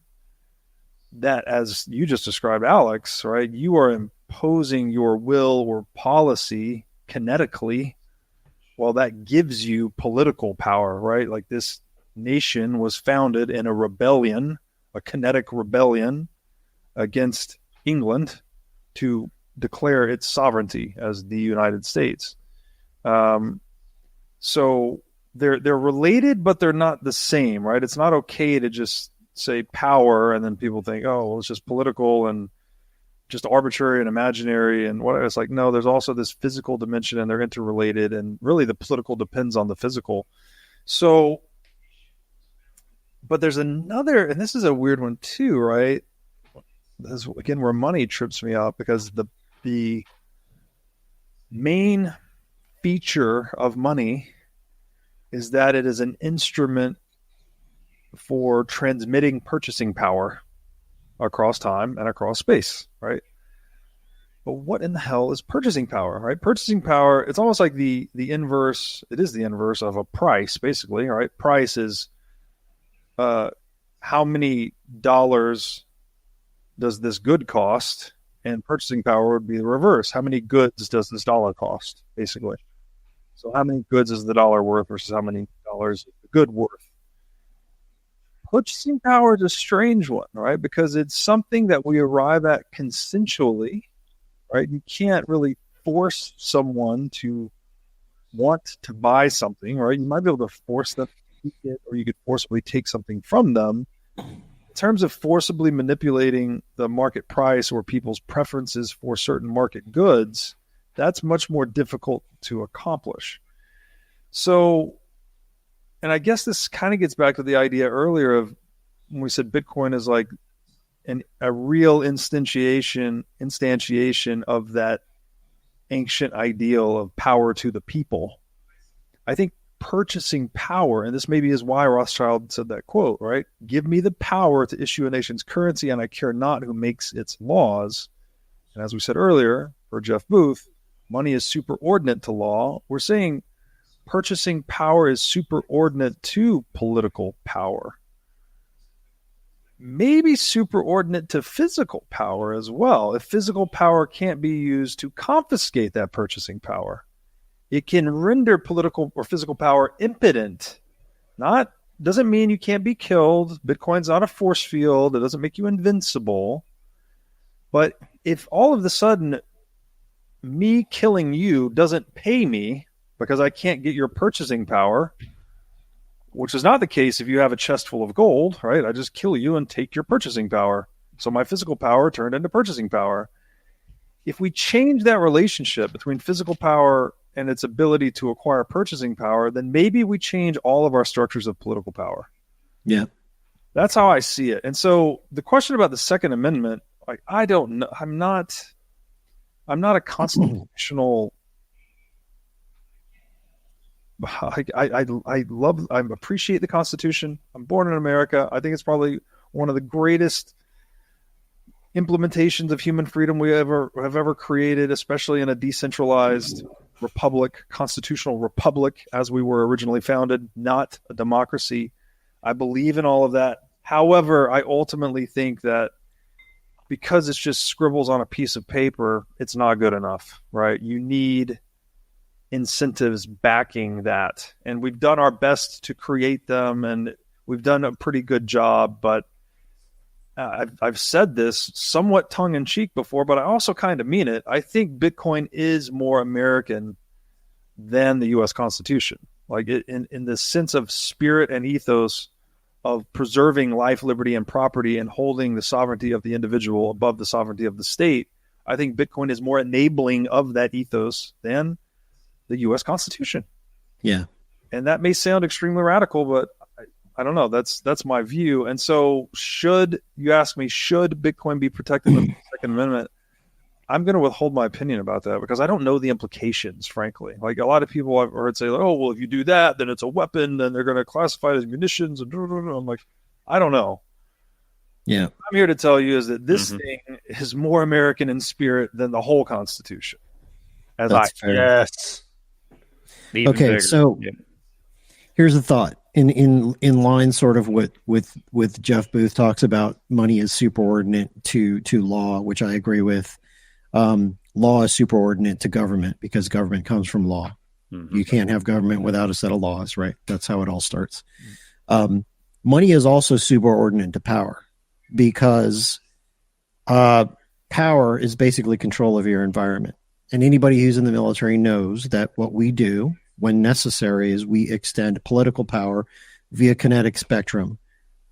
that, as you just described, Alex, right? You are imposing your will or policy kinetically. Well, that gives you political power, right? Like, this nation was founded in a rebellion, a kinetic rebellion against England to declare its sovereignty as the United States. So they're related, but they're not the same, right? It's not okay to just say power and then people think, oh, well, it's just political and just arbitrary and imaginary and whatever. It's like, no, there's also this physical dimension, and they're interrelated, and really the political depends on the physical. So, but there's another, and this is a weird one too, right? This is, again, where money trips me up, because the main feature of money is that it is an instrument for transmitting purchasing power across time and across space, right? But what in the hell is purchasing power, right? Purchasing power, it's almost like the inverse. It is the inverse of a price, basically, right? Price is how many dollars does this good cost? And purchasing power would be the reverse. How many goods does this dollar cost, basically? So how many goods is the dollar worth versus how many dollars is the good worth? Purchasing power is a strange one, right? Because it's something that we arrive at consensually, right? You can't really force someone to want to buy something, right? You might be able to force them to take it, or you could forcibly take something from them. In terms of forcibly manipulating the market price or people's preferences for certain market goods, that's much more difficult to accomplish. So, and I guess this kind of gets back to the idea earlier of when we said Bitcoin is like a real instantiation of that ancient ideal of power to the people. I think purchasing power, and this maybe is why Rothschild said that quote, right? Give me the power to issue a nation's currency, and I care not who makes its laws. And as we said earlier, for Jeff Booth, money is superordinate to law. We're saying purchasing power is superordinate to political power. Maybe superordinate to physical power as well. If physical power can't be used to confiscate that purchasing power, it can render political or physical power impotent. Doesn't mean you can't be killed. Bitcoin's not a force field. It doesn't make you invincible. But if all of a sudden me killing you doesn't pay me because I can't get your purchasing power, which is not the case if you have a chest full of gold, right? I just kill you and take your purchasing power. So my physical power turned into purchasing power. If we change that relationship between physical power and its ability to acquire purchasing power, then maybe we change all of our structures of political power. Yeah. That's how I see it. And so the question about the Second Amendment, like, I don't know. I'm not a constitutional I appreciate the Constitution. I'm born in America. I think it's probably one of the greatest implementations of human freedom we have ever created, especially in a decentralized republic, constitutional republic, as we were originally founded, not a democracy. I believe in all of that. However, I ultimately think that because it's just scribbles on a piece of paper, it's not good enough, right? You need incentives backing that. And we've done our best to create them, and we've done a pretty good job. But I've said this somewhat tongue-in-cheek before, but I also kind of mean it. I think Bitcoin is more American than the U.S. Constitution, like in the sense of spirit and ethos of preserving life, liberty, and property and holding the sovereignty of the individual above the sovereignty of the state. I think Bitcoin is more enabling of that ethos than the U.S. Constitution. Yeah. And that may sound extremely radical, but I don't know. That's my view. And so should Bitcoin be protected under the Second Amendment? I'm going to withhold my opinion about that because I don't know the implications, frankly. Like a lot of people I've heard say, oh, well, if you do that, then it's a weapon, then they're going to classify it as munitions. And I'm like, I don't know. Yeah. What I'm here to tell you is that this thing is more American in spirit than the whole Constitution. That's fair. Yes. Even okay, bigger. So here's a thought in line sort of with Jeff Booth talks about money is superordinate to law, which I agree with. Law is superordinate to government because government comes from law. Mm-hmm. You can't have government without a set of laws, right? That's how it all starts. Money is also superordinate to power because power is basically control of your environment. And anybody who's in the military knows that what we do when necessary is we extend political power via kinetic spectrum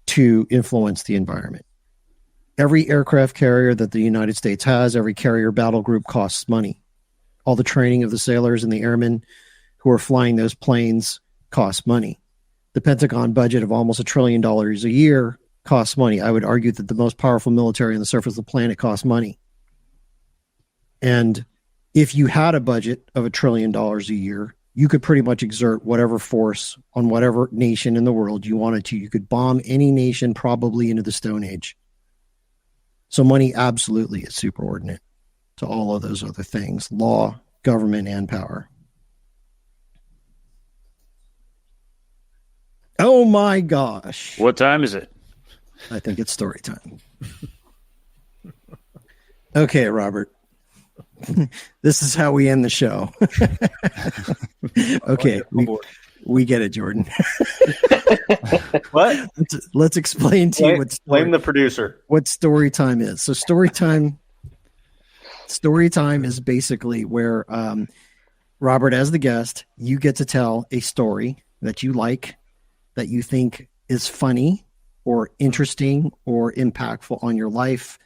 to influence the environment. Every aircraft carrier that the United States has, every carrier battle group costs money. All the training of the sailors and the airmen who are flying those planes costs money. The Pentagon budget of almost $1 trillion a year costs money. I would argue that the most powerful military on the surface of the planet costs money. And if you had a budget of $1 trillion a year, you could pretty much exert whatever force on whatever nation in the world you wanted to. You could bomb any nation probably into the Stone Age. So money absolutely is superordinate to all of those other things, law, government, and power. Oh my gosh. What time is it? I think it's story time. Okay, Robert. This is how we end the show. Okay, we get it, Jordan. What? Let's explain to you blame the producer. What story time is. So story time is basically where Robert, as the guest, you get to tell a story that you like, that you think is funny or interesting or impactful on your life.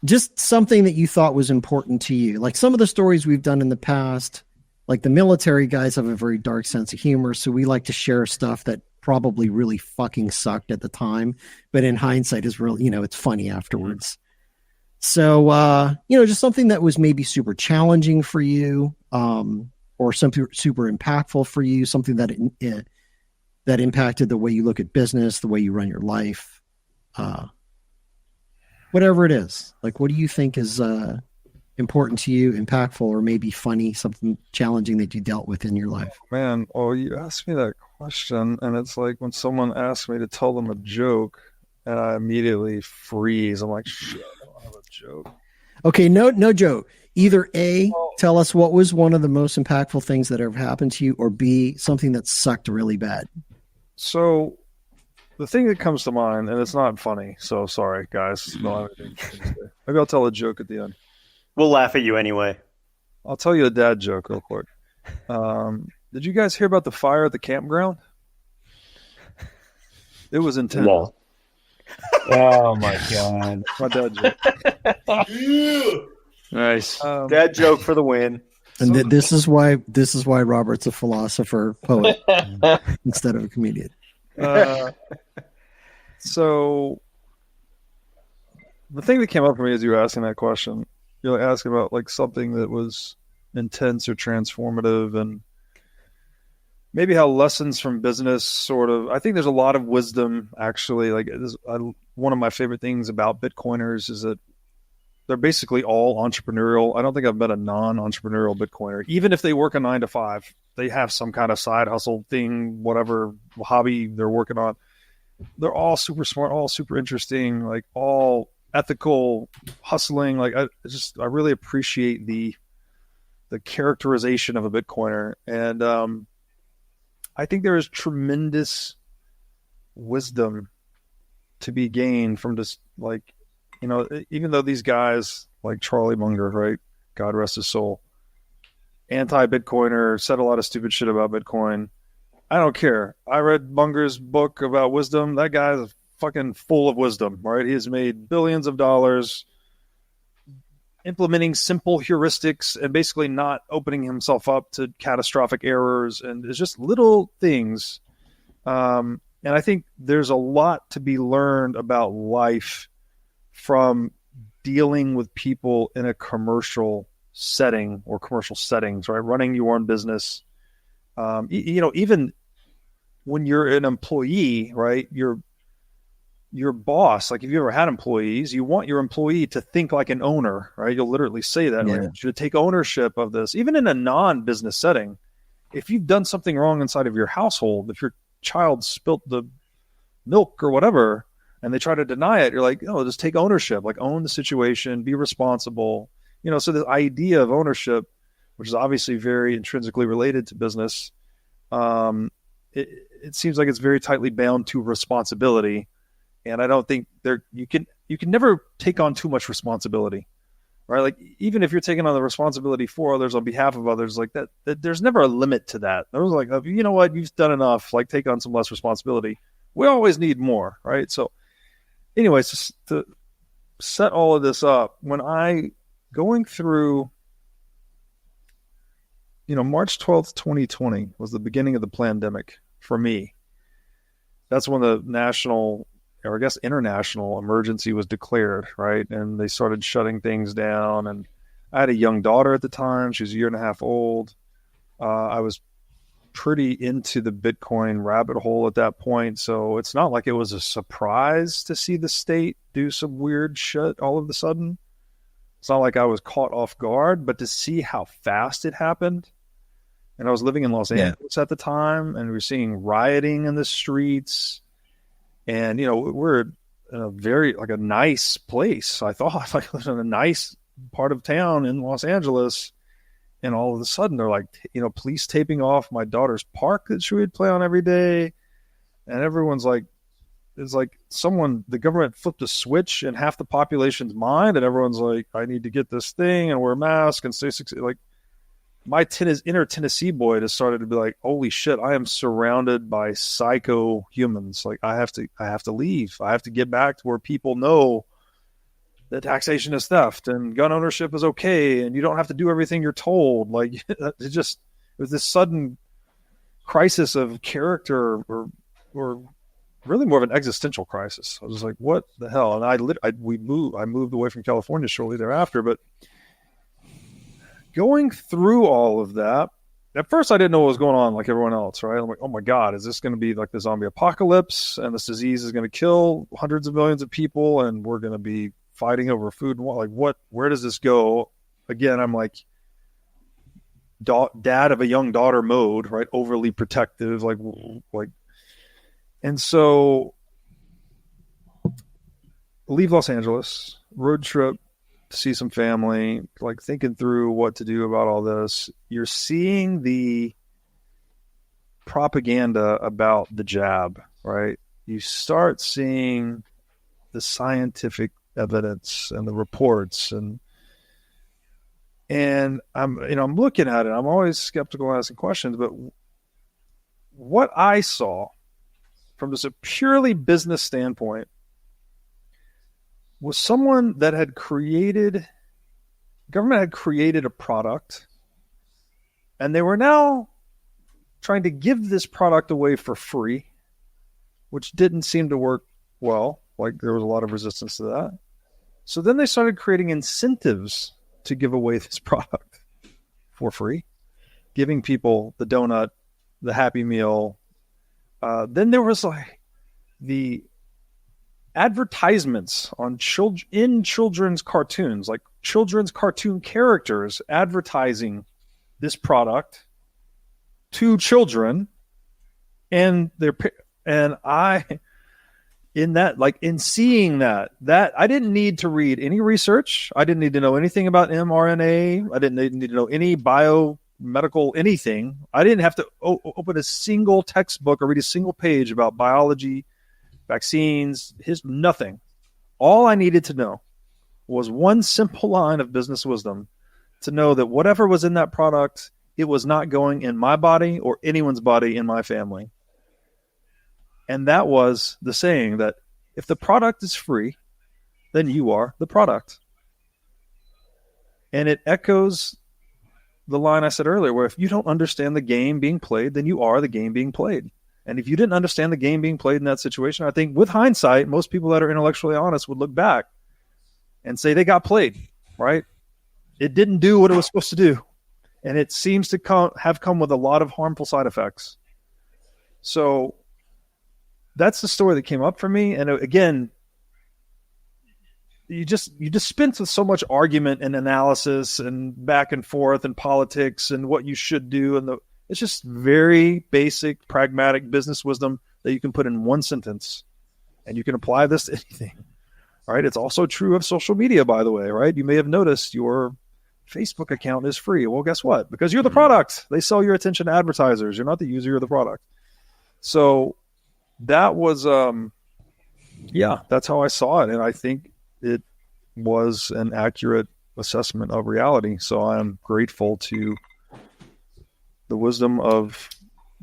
Just something that you thought was important to you. Like some of the stories we've done in the past, like the military guys have a very dark sense of humor. So we like to share stuff that probably really fucking sucked at the time, but in hindsight is really, it's funny afterwards. So, just something that was maybe super challenging for you, or something super impactful for you, something that that impacted the way you look at business, the way you run your life, whatever it is. Like, what do you think is important to you, impactful, or maybe funny, something challenging that you dealt with in your life? Man, you asked me that question, and it's like when someone asks me to tell them a joke, and I immediately freeze. I'm like, shit, I don't have a joke. Okay, no joke. Either A, tell us what was one of the most impactful things that ever happened to you, or B, something that sucked really bad. So the thing that comes to mind, and it's not funny, so sorry, guys. No, maybe I'll tell a joke at the end. We'll laugh at you anyway. I'll tell you a dad joke real quick. Did you guys hear about the fire at the campground? It was intense. Whoa. Oh my god! My dad joke. Nice. Dad joke for the win. And this is why Robert's a philosopher poet instead of a comedian. So the thing that came up for me as you were asking that question, you're like asking about like something that was intense or transformative, and maybe how lessons from business sort of, I think there's a lot of wisdom actually. Like one of my favorite things about Bitcoiners is that they're basically all entrepreneurial. I don't think I've met a non-entrepreneurial Bitcoiner. Even if they work a 9-to-5, they have some kind of side hustle thing, whatever hobby they're working on. They're all super smart, all super interesting, like all ethical, hustling. Like I really appreciate the characterization of a Bitcoiner. And I think there is tremendous wisdom to be gained from just like, even though these guys like Charlie Munger, right? God rest his soul, anti-Bitcoiner, said a lot of stupid shit about Bitcoin. I don't care. I read Munger's book about wisdom. That guy is fucking full of wisdom, right? He has made billions of dollars implementing simple heuristics and basically not opening himself up to catastrophic errors. And it's just little things. And I think there's a lot to be learned about life from dealing with people in a commercial setting or commercial settings, right? Running your own business. Even when you're an employee, right? Your boss, like if you ever had employees, you want your employee to think like an owner, right? You'll literally say that, like, you should take ownership of this. Even in a non-business setting, if you've done something wrong inside of your household, if your child spilt the milk or whatever, and they try to deny it, you're like, just take ownership, like own the situation, be responsible. So the idea of ownership, which is obviously very intrinsically related to business, it seems like it's very tightly bound to responsibility. And I don't think you can never take on too much responsibility, right? Like even if you're taking on the responsibility for others on behalf of others, like that there's never a limit to that. There was like, you know what, you've done enough, like take on some less responsibility. We always need more, right? So anyways, just to set all of this up, when going through, March 12th, 2020 was the beginning of the pandemic for me. That's when the national, or I guess international emergency was declared, right? And they started shutting things down. And I had a young daughter at the time. She was a year and a half old. I was pretty into the Bitcoin rabbit hole at that point. So it's not like it was a surprise to see the state do some weird shit all of a sudden. It's not like I was caught off guard, but to see how fast it happened. And I was living in Los Angeles at the time, and we were seeing rioting in the streets. And, we're in a very, like a nice place. I thought like I was in a nice part of town in Los Angeles. And all of a sudden they're like, police taping off my daughter's park that she would play on every day. And everyone's like, it's like the government flipped a switch in half the population's mind. And everyone's like, I need to get this thing and wear a mask and stay 6. Like my inner Tennessee boy just started to be like, holy shit, I am surrounded by psycho humans. Like I have to leave. I have to get back to where people know that taxation is theft and gun ownership is okay. And you don't have to do everything you're told. Like it was this sudden crisis of character or or really more of an existential crisis. I was like, what the hell? And I moved away from California shortly thereafter, but going through all of that, at first I didn't know what was going on like everyone else, right? I'm like, oh my God, is this going to be like the zombie apocalypse and this disease is going to kill hundreds of millions of people and we're going to be fighting over food and like where does this go? Again, I'm like dad of a young daughter mode, right? Overly protective, like, and so leave Los Angeles, road trip to see some family, like thinking through what to do about all this. You're seeing the propaganda about the jab, right? You start seeing the scientific evidence and the reports and I'm looking at it. I'm always skeptical and asking questions, but what I saw from just a purely business standpoint was someone that government had created a product and they were now trying to give this product away for free, which didn't seem to work well. Like there was a lot of resistance to that. So then they started creating incentives to give away this product for free, giving people the donut, the Happy Meal. Then there was like the advertisements on children's cartoons, like children's cartoon characters advertising this product to children, and in seeing that I didn't need to read any research. I didn't need to know anything about mRNA. I didn't need to know any biomedical anything. I didn't have to open a single textbook or read a single page about biology, vaccines, nothing. All I needed to know was one simple line of business wisdom to know that whatever was in that product, it was not going in my body or anyone's body in my family. And that was the saying that if the product is free, then you are the product. And it echoes the line I said earlier, where if you don't understand the game being played, then you are the game being played. And if you didn't understand the game being played in that situation, I think with hindsight, most people that are intellectually honest would look back and say they got played, right? It didn't do what it was supposed to do. And it seems to have come with a lot of harmful side effects. So that's the story that came up for me. And again, you dispense with so much argument and analysis and back and forth and politics and what you should do. And it's just very basic, pragmatic business wisdom that you can put in one sentence and you can apply this to anything. All right. It's also true of social media, by the way, right? You may have noticed your Facebook account is free. Well, guess what? Because you're the product. They sell your attention to advertisers. You're not the user, you're the product. So that was, that's how I saw it. And I think it was an accurate assessment of reality. So I'm grateful to the wisdom of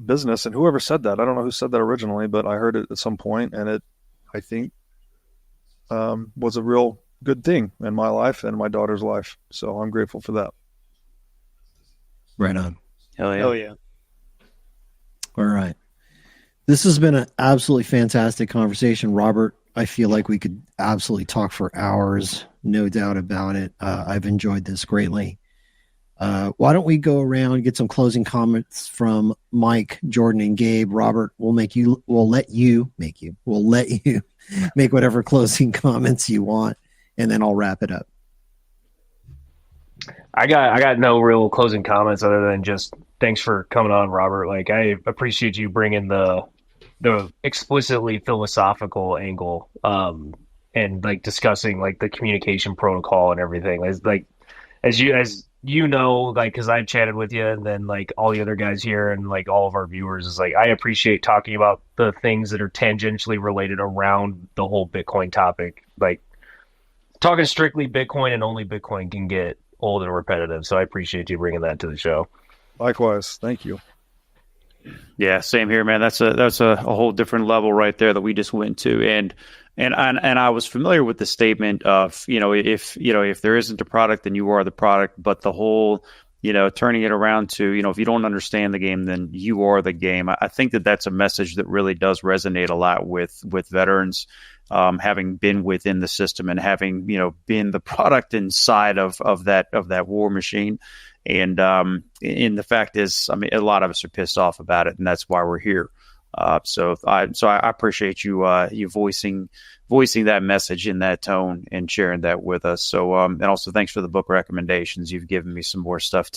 business and whoever said that. I don't know who said that originally, but I heard it at some point, and it, I think, was a real good thing in my life and my daughter's life. So I'm grateful for that. Right on. Hell yeah. Hell yeah. All right. This has been an absolutely fantastic conversation, Robert. I feel like we could absolutely talk for hours, no doubt about it. I've enjoyed this greatly. Why don't we go around and get some closing comments from Mike, Jordan, and Gabe? Robert, we'll let you make whatever closing comments you want, and then I'll wrap it up. I got no real closing comments other than just thanks for coming on, Robert. Like, I appreciate you bringing the explicitly philosophical angle, and like discussing like the communication protocol and everything. As you know, like, cause I've chatted with you and then like all the other guys here and like all of our viewers is like, I appreciate talking about the things that are tangentially related around the whole Bitcoin topic. Like talking strictly Bitcoin and only Bitcoin can get old and repetitive. So I appreciate you bringing that to the show. Likewise. Thank you. Yeah, same here, man. That's a whole different level right there that we just went to, and I was familiar with the statement of if there isn't a product, then you are the product. But the whole turning it around to, if you don't understand the game, then you are the game. I think that that's a message that really does resonate a lot with veterans, having been within the system and having, been the product inside of that war machine. And the fact is, I mean, a lot of us are pissed off about it, and that's why we're here. So I appreciate you voicing that message in that tone and sharing that with us. So and also thanks for the book recommendations. You've given me some more stuff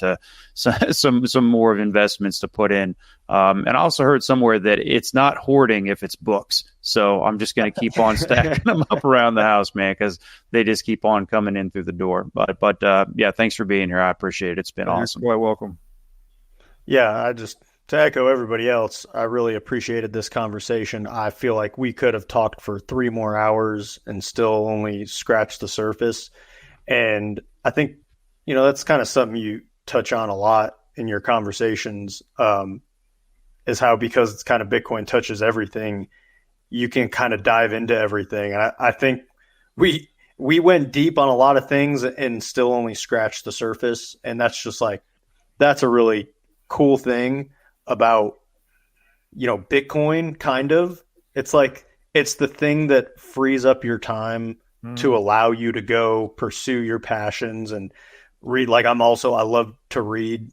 some more of investments to put in. And I also heard somewhere that it's not hoarding if it's books. So I'm just going to keep on stacking them up around the house, man, because they just keep on coming in through the door. But yeah, thanks for being here. I appreciate it. It's been awesome. You're quite welcome. Yeah, to echo everybody else, I really appreciated this conversation. I feel like we could have talked for 3 more hours and still only scratched the surface. And I think, that's kind of something you touch on a lot in your conversations, is how, because it's kind of Bitcoin touches everything, you can kind of dive into everything. And I think we went deep on a lot of things and still only scratched the surface. And that's just that's a really cool thing about, Bitcoin, kind of. It's it's the thing that frees up your time to allow you to go pursue your passions and read. I love to read.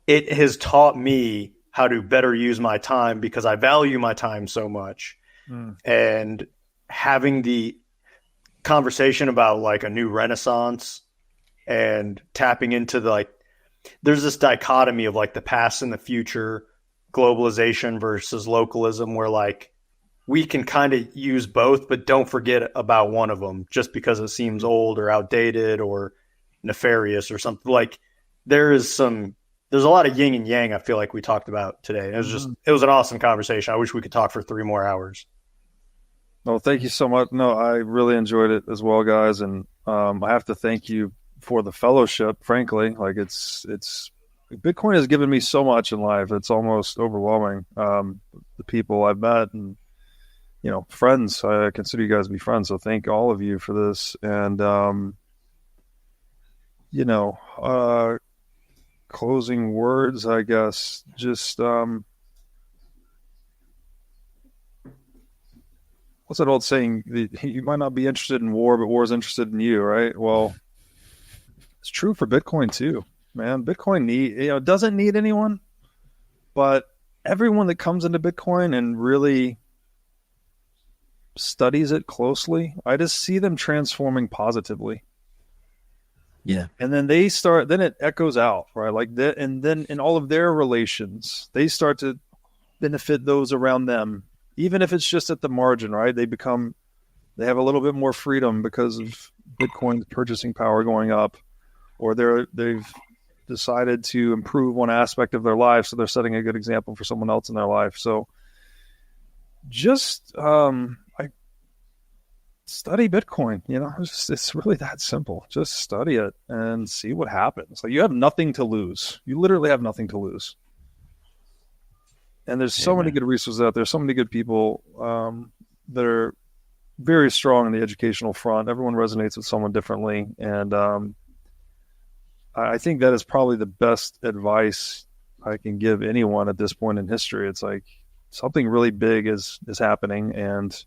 It has taught me how to better use my time because I value my time so much. And having the conversation about a new renaissance and tapping into there's this dichotomy of the past and the future, globalization versus localism, where we can kind of use both, but don't forget about one of them just because it seems old or outdated or nefarious or something. There's a lot of yin and yang. I feel like we talked about today. It was an awesome conversation. I wish we could talk for 3 more hours. No, thank you so much. No, I really enjoyed it as well, guys. And I have to thank you for the fellowship, frankly. It's Bitcoin has given me so much in life. It's almost overwhelming. The people I've met and, friends, I consider you guys to be friends. So thank all of you for this. And, closing words, I guess, just, what's that old saying? You might not be interested in war, but war is interested in you, right? Well, it's true for Bitcoin too, man. Bitcoin doesn't need anyone, but everyone that comes into Bitcoin and really studies it closely, I just see them transforming positively. Yeah. And then then it echoes out, right? And then in all of their relations, they start to benefit those around them, even if it's just at the margin, right? They have a little bit more freedom because of Bitcoin's purchasing power going up. Or they've decided to improve one aspect of their life, so they're setting a good example for someone else in their life. So just study Bitcoin. It's really that simple. Just study it and see what happens. You have nothing to lose. You literally have nothing to lose. And there's so many good resources out there, so many good people that are very strong in the educational front. Everyone resonates with someone differently. And I think that is probably the best advice I can give anyone at this point in history. It's something really big is happening, and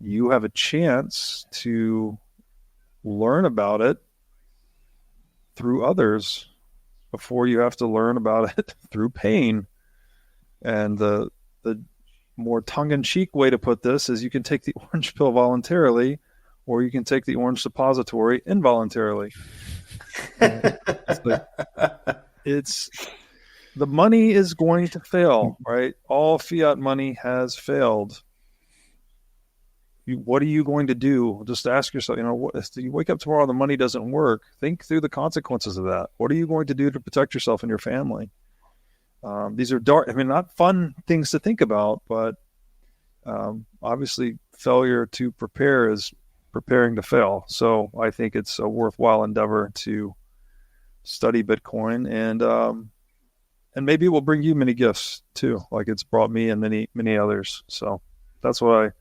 you have a chance to learn about it through others before you have to learn about it through pain. And the more tongue-in-cheek way to put this is you can take the orange pill voluntarily, or you can take the orange suppository involuntarily. It's the money is going to fail, right? All fiat money has failed. What are you going to do? Just ask yourself, if you wake up tomorrow and the money doesn't work, think through the consequences of that. What are you going to do to protect yourself and your family? These are dark, not fun things to think about, but obviously failure to prepare is preparing to fail. So I think it's a worthwhile endeavor to study Bitcoin, and maybe it will bring you many gifts too, like it's brought me and many others. So that's what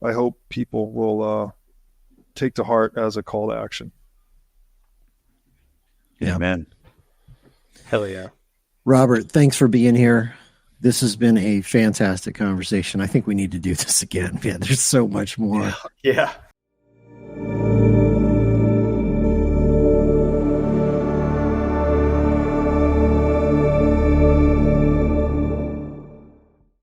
I hope people will take to heart as a call to action. Yeah. Amen. Hell yeah. Robert, thanks for being here. This has been a fantastic conversation. I think we need to do this again. Yeah, there's so much more. Yeah.